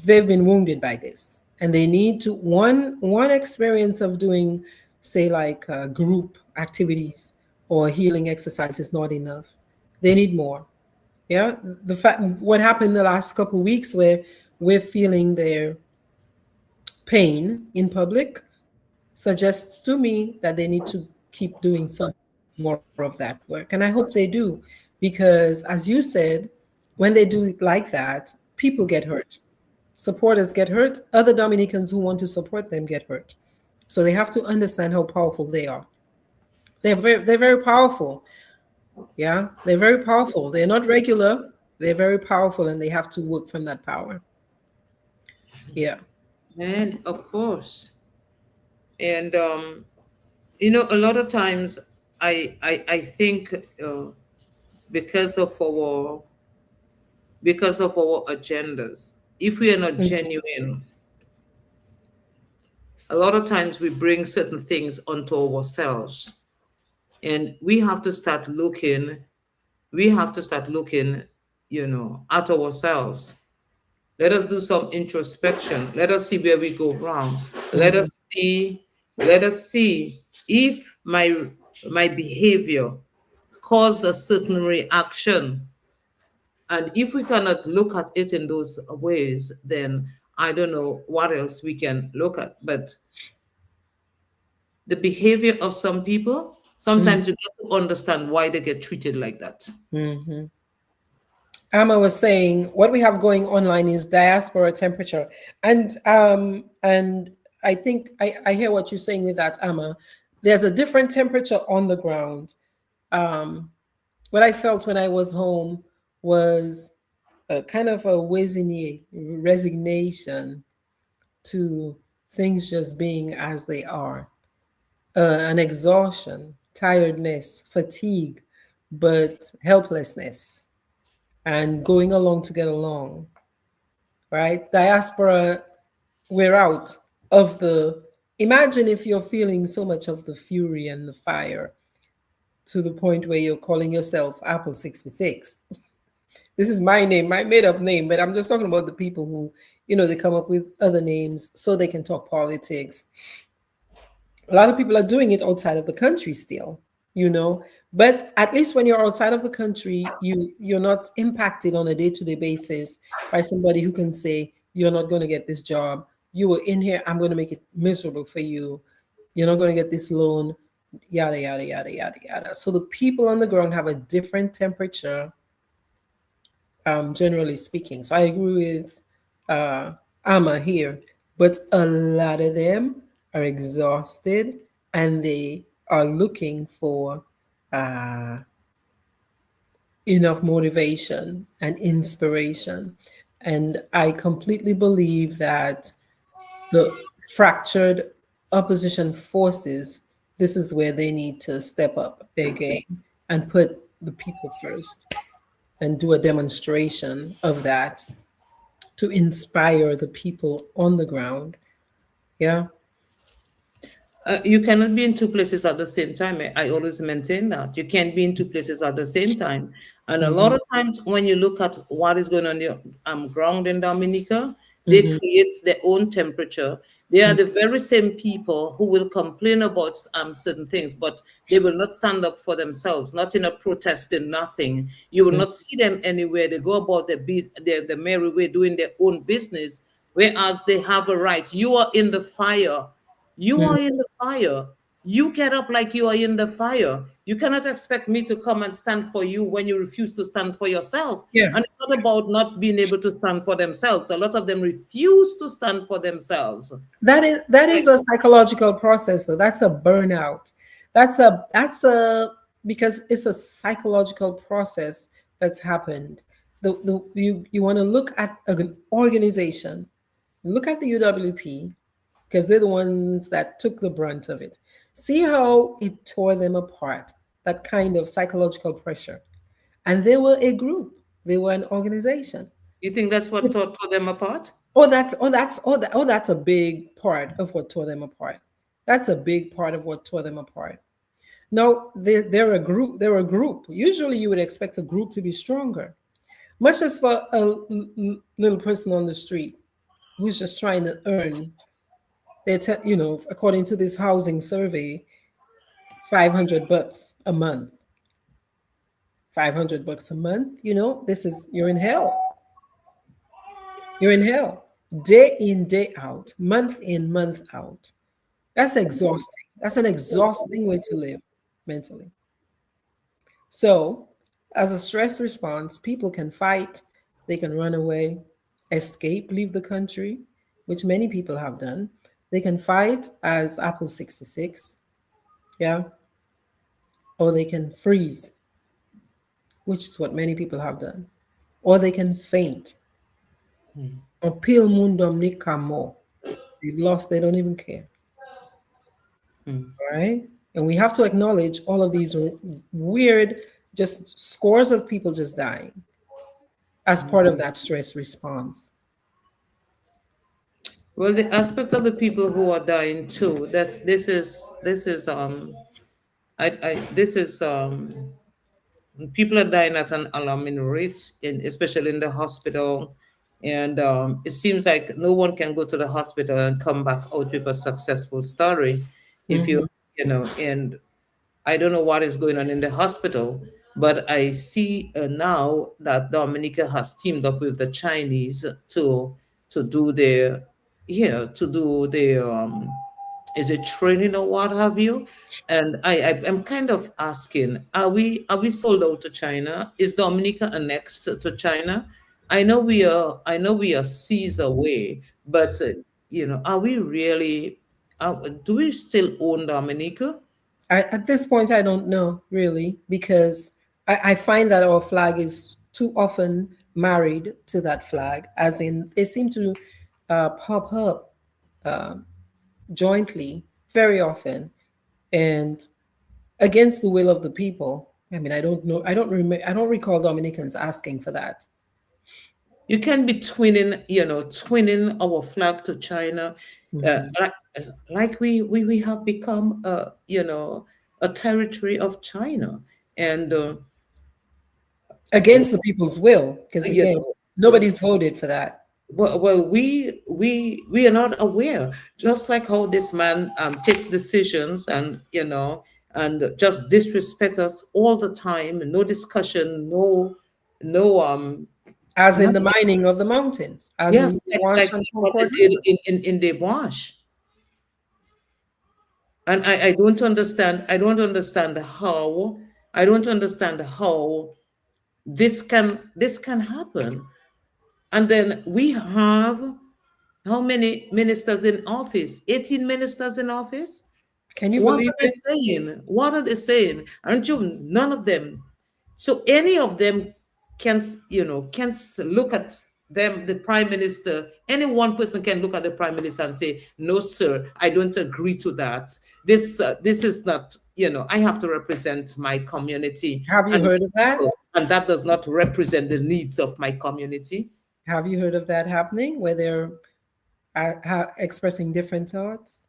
They've been wounded by this, and they need to, one experience of doing, say, like group activities or healing exercise is not enough. They need more. Yeah, the fact what happened in the last couple of weeks, where we're feeling their pain in public, suggests to me that they need to keep doing some more of that work, and I hope they do, because as you said, when they do it like that, people get hurt, supporters get hurt, other Dominicans who want to support them get hurt. So they have to understand how powerful they are. They're very powerful. Yeah, they're very powerful. They're not regular. They're very powerful, and they have to work from that power. Yeah. And of course, and a lot of times I think because of our because of our agendas, if we are not genuine, a lot of times we bring certain things onto ourselves, and we have to start looking at ourselves. Let us do some introspection. Let us see where we go wrong. let Mhm. us see let us see if my behavior caused a certain reaction. And if we cannot look at it in those ways, then I don't know what else we can look at. But the behavior of some people, sometimes you get to understand why they get treated like that. Mhm. Amma was saying what we have going online is diaspora temperature, and I think I hear what you're saying with that, Amma. There's a different temperature on the ground. Um, what I felt when I was home was a kind of a resignation to things just being as they are, an exhaustion, tiredness, fatigue, but helplessness, and going along to get along, right? Diaspora, we're out of the. Imagine if you're feeling so much of the fury and the fire to the point where you're calling yourself Apple 66. This is my name, my made up name, but I'm just talking about the people who, they come up with other names so they can talk politics. A lot of people are doing it outside of the country still, you know but at least when you're outside of the country, you're not impacted on a day-to-day basis by somebody who can say you're not going to get this job, you were in here, I'm going to make it miserable for you, you're not going to get this loan, yada yada yada yada yada. So the people on the ground have a different temperature, generally speaking. So I agree with uh, Amma here, but a lot of them are exhausted, and they are looking for uh, enough motivation and inspiration. And I completely believe that the fractured opposition forces, this is where they need to step up their game and put the people first and do a demonstration of that to inspire the people on the ground. Yeah. You cannot be in two places at the same time. I always maintain that you can't be in two places at the same time. And a lot Hmm. of times, when you look at what is going on the ground in Dominica, they Hmm. create their own temperature They are the very same people who will complain about certain things, but they will not stand up for themselves, not in a protest, in nothing. You will Mm. not see them anywhere. They go about their merry way doing their own business, whereas they have a right. You are in the fire. You Mm. are in the fire. You get up like you are in the fire. You cannot expect me to come and stand for you when you refuse to stand for yourself. Yeah. And it's not about not being able to stand for themselves. A lot of them refuse to stand for themselves. That is a psychological process. So that's a burnout. That's a because it's a psychological process that's happened. You want to look at an organization, look at the UWP, because they're the ones that took the brunt of it. See how it tore them apart. That kind of psychological pressure. And they were a group. They were an organization. You think that's what tore them apart? That's a big part of what tore them apart. That's a big part of what tore them apart. No, they're a group. They're a group. Usually, you would expect a group to be stronger. Much as for a little person on the street who's just trying to earn, according to this housing survey, $500 a month. $500 a month. You're in hell. You're in hell. Day in, day out, month in, month out. That's exhausting. That's an exhausting way to live mentally. So, as a stress response, people can fight, they can run away, escape, leave the country, which many people have done. They can fight as Apple 66, yeah, or they can freeze, which is what many people have done, or they can faint. Or pil mundum nikamo. They've lost, they don't even care. Right? And we have to acknowledge all of these weird, just scores of people just dying as part of that stress response. Well, the aspect of the people who are dying too. I this is people are dying at an alarming rate, especially in the hospital. And it seems like no one can go to the hospital and come back out with a successful story. If Mhm. and I don't know what is going on in the hospital, but I see now that Dominica has teamed up with the Chinese to do their, to do their is it training or what have you. And I'm kind of asking, are we sold out to China? Is Dominica annexed to China? I know we are seas away, but are we really? Do we still own Dominica? At this point, I don't know really, because I find that our flag is too often married to that flag, as in they seem to pop up uh, jointly very often and against the will of the people. I mean, I don't know. I don't remember. I don't recall Dominicans asking for that. You can be twinning our flag to China, uh, Mhm. like, like we have become, a territory of China. And, Against the people's will, because you again, know, nobody's voted for that. well, we are not aware, just like how this man takes decisions and, and just disrespect us all the time, no discussion, no, As in the nothing. mining of the mountains, as in Yes, the like Wash and what they Concord did River. in the wash. And I don't understand how this can happen. And then we have how many ministers in office? 18 ministers in office. Can you What believe are they it? saying? What are they saying? Aren't you? None of them. So any of them can look at them, the prime minister. Any one person can look at the prime minister and say, "No, sir, I don't agree to that. This is not. I have to represent my community Have you and heard of that? people, and that does not represent the needs of my community." Have you heard of that happening where they're expressing different thoughts?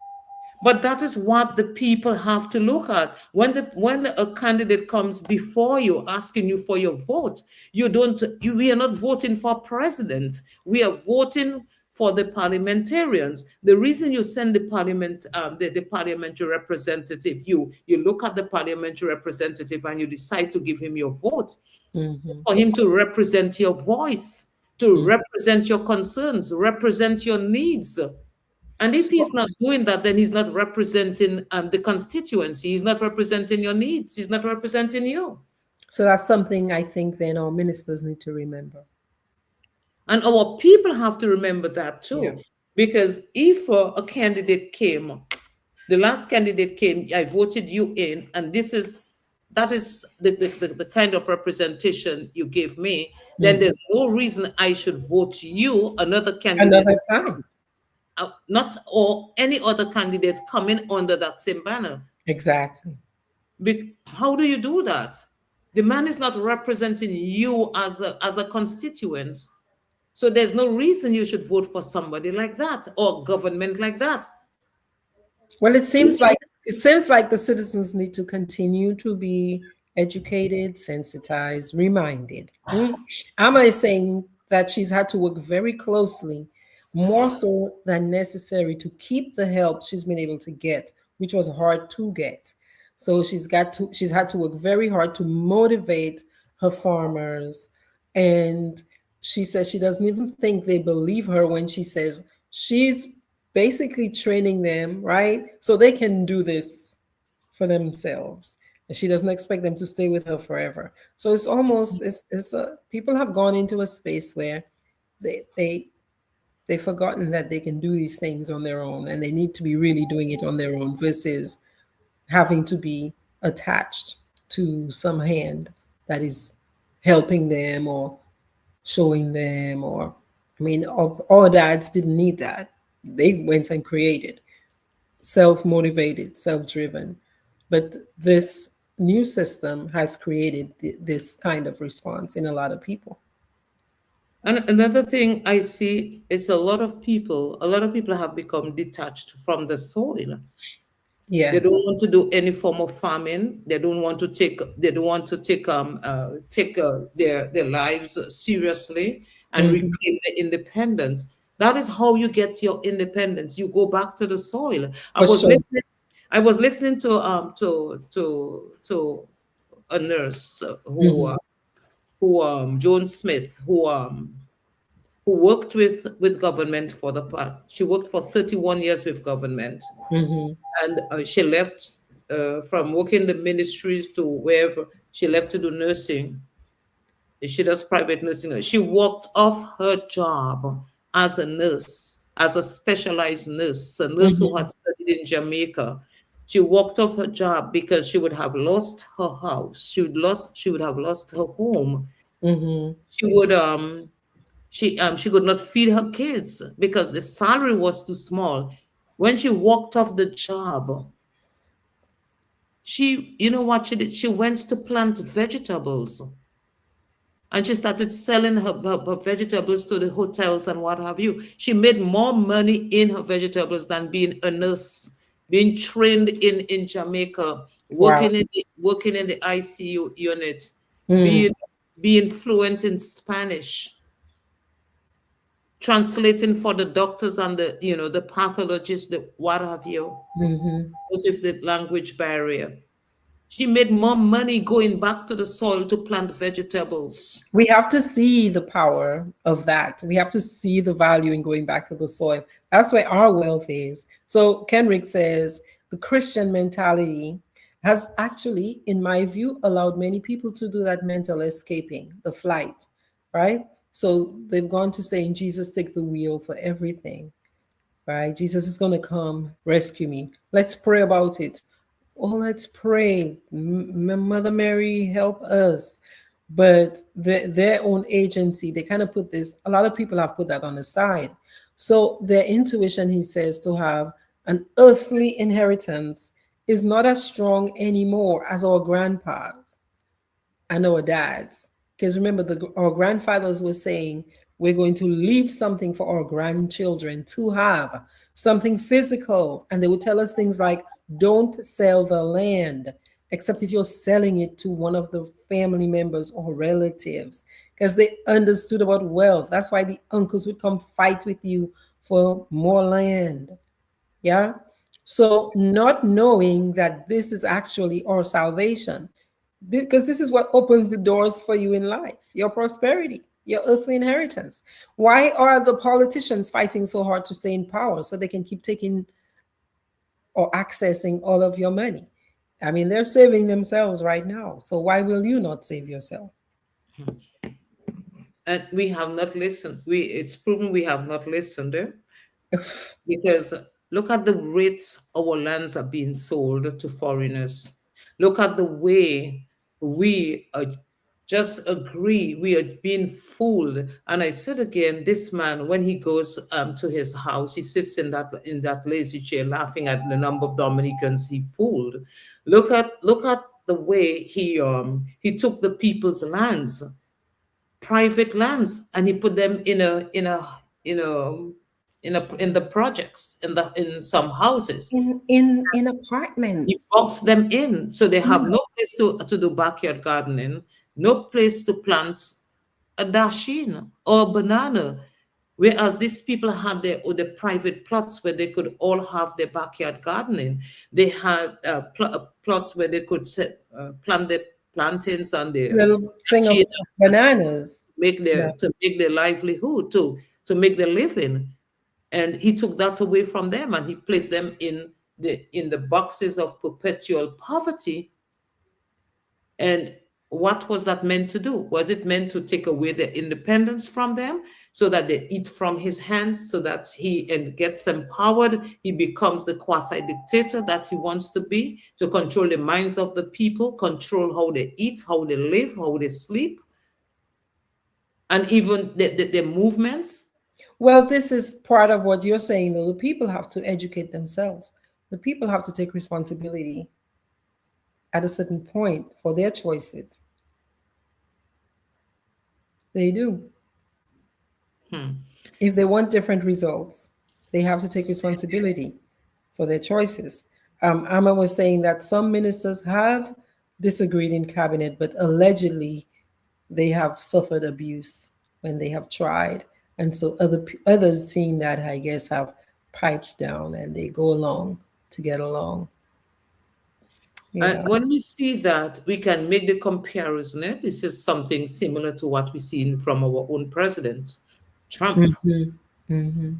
But that is what the people have to look at. When a candidate comes before you asking you for your vote, we are not voting for president. We are voting for the parliamentarians. The reason you send the the parliamentary representative, you look at the parliamentary representative and you decide to give him your vote, Mm-hmm. for him to represent your voice, to represent your concerns, represent your needs. And if he's not doing that, then he's not representing the constituency. He's not representing your needs. He's not representing you. So that's something I think then our ministers need to remember. And our people have to remember that Yeah. too. Because if a candidate came, the last candidate came, I voted you in, and that is the kind of representation you gave me, then Mhm. there's no reason I should vote you, another candidate, Another time. not or any other candidate coming under that same banner. Exactly. How do you do that? The man is not representing you as a constituent. So there's no reason you should vote for somebody like that or government like that. Well, it seems like the citizens need to continue to be educated, sensitized, reminded. Amma is saying that she's had to work very closely, more so than necessary, to keep the help she's been able to get, which was hard to get. So she's had to work very hard to motivate her farmers, and she says she doesn't even think they believe her when she says she's basically training them, right? So they can do this for themselves. And she doesn't expect them to stay with her forever. So it's almost people have gone into a space where they they've forgotten that they can do these things on their own, and they need to be really doing it on their own versus having to be attached to some hand that is helping them or showing them. Or I mean, our dads didn't need that. They went and created, self-motivated, self-driven. But this new system has created this kind of response in a lot of people. And another thing I see is a lot of people have become detached from the soil. They don't Yes. want to do any form of farming. They don't want to take their lives seriously and Mhm. reclaim the independence. That is how you get your independence. You go back to the soil. For sure. I was listening to a nurse Hmm. who Joan Smith, who worked with government for the part. She worked for 31 years with government, Hmm. and she left from working the ministries to wherever she left to do nursing. She does private nursing. She walked off her job as a nurse, as a specialized nurse, a nurse who Hmm. had studied in Jamaica. She walked off her job because she would have lost her house. She would have lost her home. Hmm. She would she could not feed her kids because the salary was too small. When she walked off the job, you know what she did? She went to plant vegetables, and she started selling her vegetables to the hotels and what have you. She made more money in her vegetables than being a nurse, being trained in Jamaica, Wow. working in the ICU unit, Mm. being being fluent in Spanish, translating for the doctors and the pathologists, the what have you, Hmm. because of the language barrier. She made more money going back to the soil to plant vegetables. We have to see the power of that. We have to see the value in going back to the soil. That's where our wealth is. So Kenrick says the Christian mentality has actually, in my view, allowed many people to do that mental escaping, the flight, right? So they've gone to saying, Jesus, take the wheel for everything, right? Jesus is going to come rescue me. Let's pray about it. Oh, let's pray. Mother Mary, help us. But their own agency, they kind of put this, a lot of people have put that on the side. So their intuition, he says, to have an earthly inheritance is not as strong anymore as our grandpas and our dads. Because remember, our grandfathers were saying, we're going to leave something for our grandchildren to have, something physical. And they would tell us things like, don't sell the land, except if you're selling it to one of the family members or relatives, because they understood about wealth. That's why the uncles would come fight with you for more land. Yeah. So, not knowing that this is actually our salvation, because this is what opens the doors for you in life, your prosperity, your earthly inheritance. Why are the politicians fighting so hard to stay in power so they can keep taking or accessing all of your money? I mean, they're saving themselves right now. So, why will you not save yourself? And we have not listened. It's proven we have not listened, eh? Because look at the rates our lands are being sold to foreigners. Look at the way we just agree we are being fooled. And I said again, this man, when he goes to his house, he sits in that lazy chair, laughing at the number of Dominicans he fooled. Look at the way he took the people's lands, private lands, and he put them in a in the projects, in some houses. In He apartments. boxed them in, so they have Yeah. no place to do backyard gardening, no place to plant a dasheen or a banana. Whereas these people had their private plots where they could all have their backyard gardening. They had plots where they could plant their plantains and their Little thing of dasheen bananas. Yeah. to make their livelihood, to make their living. And he took that away from them and he placed them in the boxes of perpetual poverty. And what was that meant to do? Was it meant to take away their independence from them so that they eat from his hands, so that he and gets empowered, he becomes the quasi dictator that he wants to be, to control the minds of the people, control how they eat, how they live, how they sleep, and even the movements? Well, this is part of what you're saying, though. The people have to educate themselves. The people have to take responsibility at a certain point for their choices. They do. Hmm. If they want different results, they have to take responsibility for their choices. Amma was saying that some ministers have disagreed in cabinet, but allegedly they have suffered abuse when they have tried, and so others seeing that, I guess, have piped down and they go along to get along. And Yeah. when we see that, we can make the comparison. This is something similar to what we see from our own president, Trump, Hmm. Hmm. Yeah.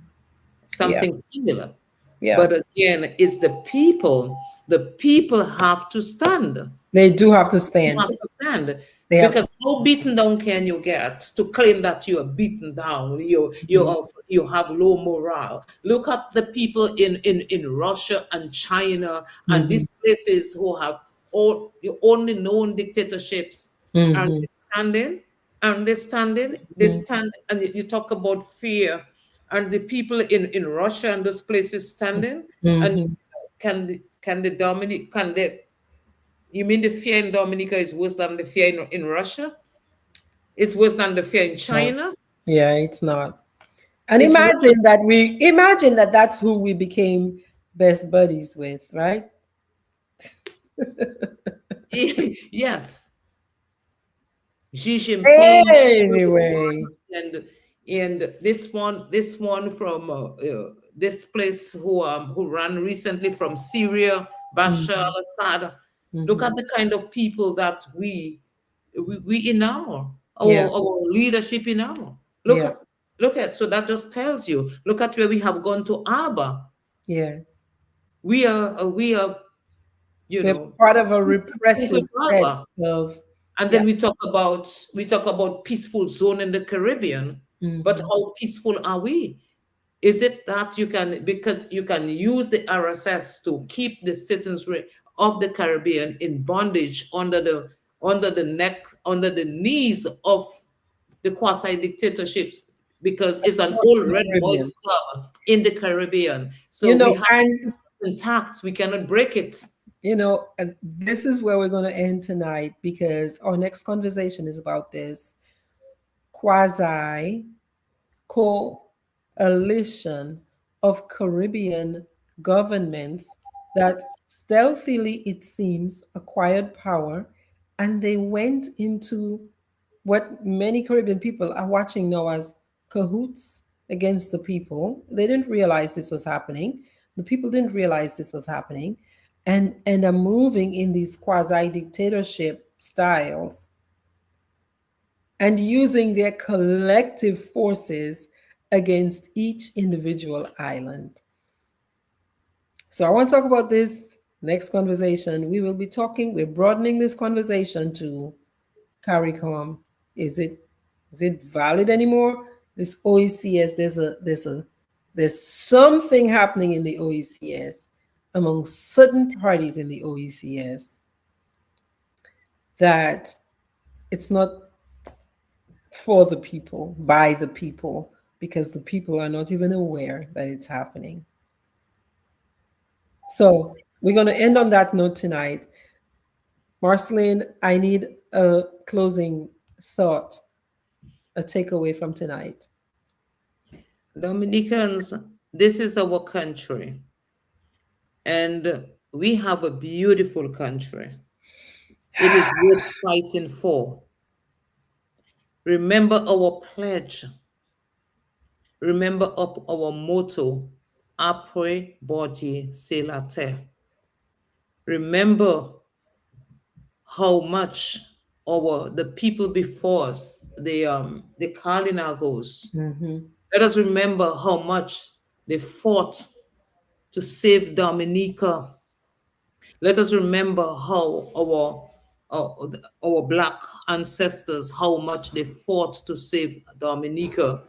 something similar. Yeah. But again, it's the people. The people have to stand. They do have to You stand. have to stand. They have to. Because how beaten down can you get to claim that you are beaten down? You have low morale. Look at the people in Russia and China and Hmm. these places who have all the only known dictatorships, and Hmm. they stand, and you talk about fear, and the people in Russia and those places standing, and Hmm. can the Dominic can they you mean the fear in Dominica is worse than the fear in Russia? It's worse than the fear in No. China? Yeah, it's not. And It's worse imagine that that's who we became best buddies with, right? yes. Xi Jinping, Anyway. and this one from this place who ran recently from Syria, Bashar Hmm. al-Assad. Look Hmm. at the kind of people that we enamor, Yeah. our leadership enamor. Look Yeah. at look at so that just tells you. Look at where we have gone to Alba. Yes. We are you We're know part of a with repressive set Alba. of, And yeah. then we talk about peaceful zone in the Caribbean. But Hmm. how peaceful are we? Is it that because you can use the RSS to keep the citizens of the Caribbean in bondage under the knees of the quasi dictatorships, because it's an old red boys Caribbean. club in the Caribbean. You So we know, have and it intact. We cannot break it. this is where we're going to end tonight because our next conversation is about this quasi coalition of Caribbean governments that stealthily, it seems, acquired power, and they went into what many Caribbean people are watching now as cahoots, against the people. They didn't realize this was happening. The people didn't realize this was happening, and are moving in these quasi dictatorship styles and using their collective forces against each individual island. So I want to talk about this next conversation. We will be talking, we're broadening this conversation to CARICOM. Is it valid anymore? This OECS, there's something happening in the OECS among certain parties in the OECS that it's not for the people, by the people, because the people are not even aware that it's happening. So we're going to end on that note tonight. Marceline, I need a closing thought, a takeaway from tonight. Dominicans, this is our country, and we have a beautiful country. It is worth fighting for. Remember our pledge. Remember our motto, Apre Body C'est la Terre. Remember how much the people before us, the Kalinagos, Mm-hmm. let us remember how much they fought to save Dominica. Let us remember how our black ancestors, how much they fought to save Dominica.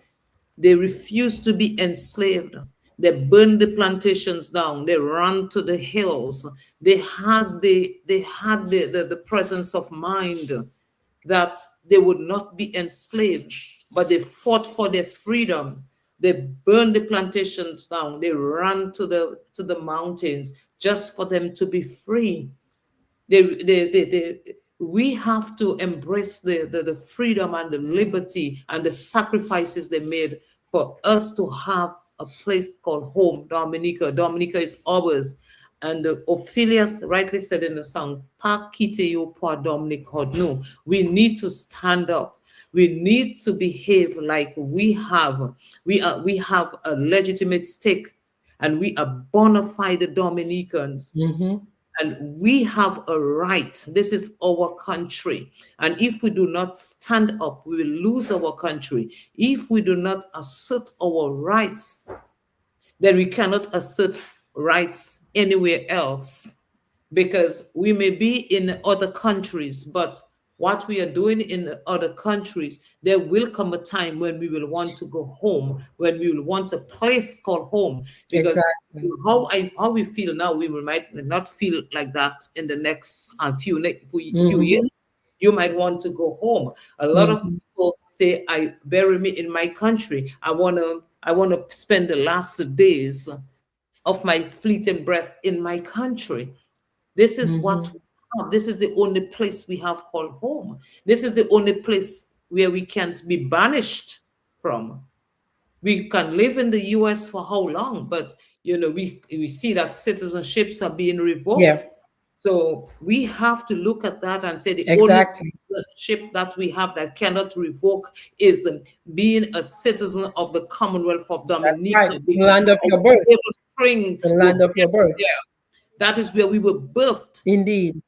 They refused to be enslaved. They burned the plantations down. They ran to the hills. They had the presence of mind that they would not be enslaved, but they fought for their freedom. They burned the plantations down. They ran to the mountains just for them to be free. We have to embrace the freedom and the liberty and the sacrifices they made for us to have a place called home, Dominica. Dominica is ours. And Ophelia rightly said in the song, "Pa kite yo pa Dominic hodno." We need to stand up. We need to behave like we have a legitimate stake, and we are bona fide Dominicans, Mm-hmm. and we have a right. This is our country. And if we do not stand up, we will lose our country. If we do not assert our rights, then we cannot assert rights anywhere else, because we may be in other countries, but what we are doing in the other countries, there will come a time when we will want to go home, when we will want a place called home, because Exactly. how we feel now, we might not feel like that in the next few Mm-hmm. years. You might want to go home. A lot of Mm-hmm. people say, "I bury me in my country. I want to spend the last days of my fleeting breath in my country." This is what Mm-hmm. we have. This is the only place we have called home. This is the only place where we can't be banished from. We can live in the US for how long, but we see that citizenships are being Yeah, revoked. So we have to look at that and say the only exactly. citizenship that we have that cannot revoke is being a citizen of the Commonwealth of That's right. Dominica, The because land of our your birth. navel string The were land of your buried birth. there. That is where we were birthed. Indeed.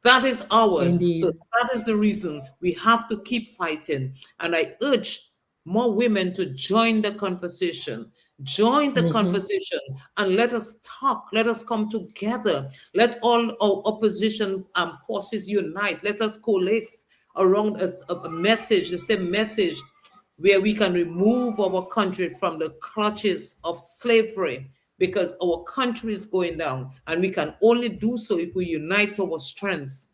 That is ours. So Indeed. that is the reason we have to keep fighting. And I urge more women to join the conversation. Join the Mm-hmm. conversation and let us talk. Let us come together. Let all our opposition forces unite. Let us coalesce around a message, the same message, where we can remove our country from the clutches of slavery, because our country is going down, and we can only do so if we unite our strengths.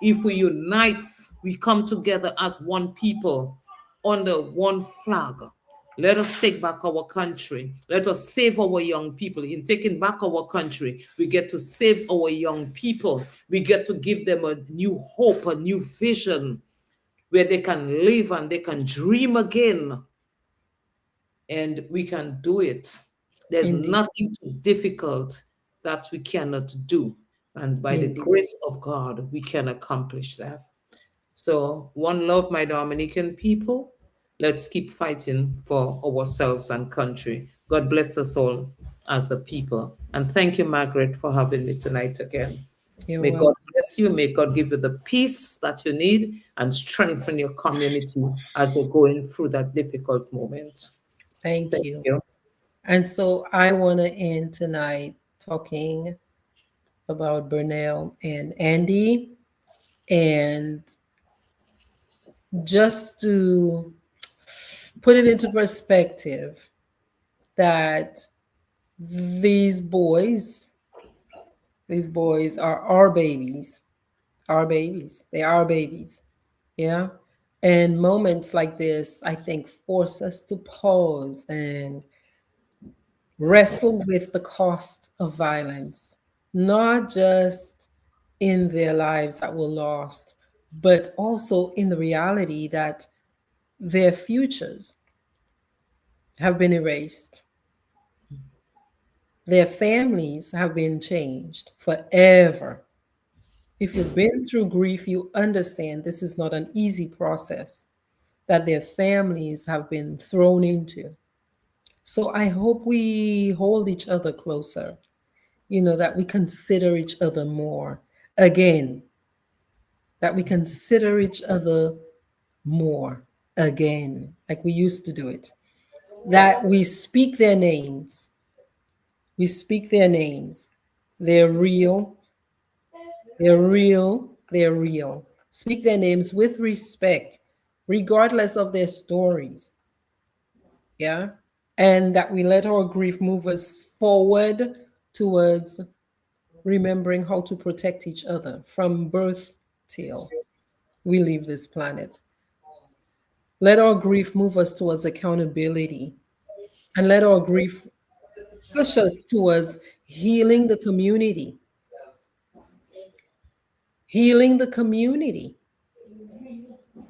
If we unite, we come together as one people under one flag. Let us take back our country. Let us save our young people. In taking back our country, we get to save our young people. We get to give them a new hope, a new vision, where they can live and they can dream again, and we can do it. There's Indeed. nothing too difficult that we cannot do. And by the Indeed. grace of God, we can accomplish that. So, one love, my Dominican people. Let's keep fighting for ourselves and country. God bless us all as a people. And thank you, Margaret, for having me tonight again. You're May God welcome. bless you. May God give you the peace that you need and strengthen your community as they're going through that difficult moment. Thank Thank you. you. And so I want to end tonight talking about Burnell and Andy, and just to put it into perspective that these boys, these boys are our babies, our babies. They are babies. Yeah. And moments like this, I think, force us to pause and wrestle with the cost of violence, not just in their lives that were lost, but also in the reality that their futures have been erased. Their families have been changed forever. If you've been through grief, you understand this is not an easy process that their families have been thrown into. So I hope we hold each other closer, that we consider each other more. Again, that we consider each other more again, like we used to do it. That we speak their names. We speak their names. They're real. They're real. They're real. Speak their names with respect, regardless of their stories. Yeah. And that we let our grief move us forward towards remembering how to protect each other from birth till we leave this planet. Let our grief move us towards accountability, and let our grief push us towards healing the community. Healing the community.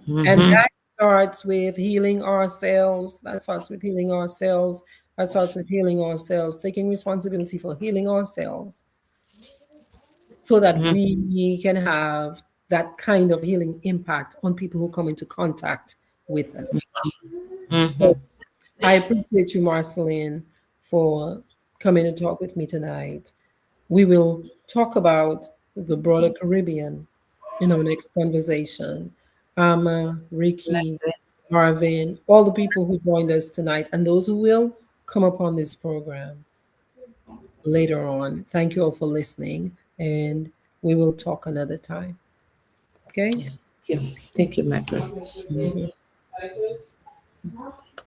And Mhm. that starts with healing ourselves. That starts with healing ourselves. That starts with healing ourselves, taking responsibility for healing ourselves so that Mhm. we can have that kind of healing impact on people who come into contact with us. So Mhm. I appreciate you, Marcelline, for coming to talk with me tonight. We will talk about the broader Caribbean in our next conversation. Ricky, Marvin, all the people who joined us tonight, and those who will come upon this program later on. Thank you all for listening, and we will talk another time. Okay? Yes. Thank you. Thank you, Margaret. Mhm.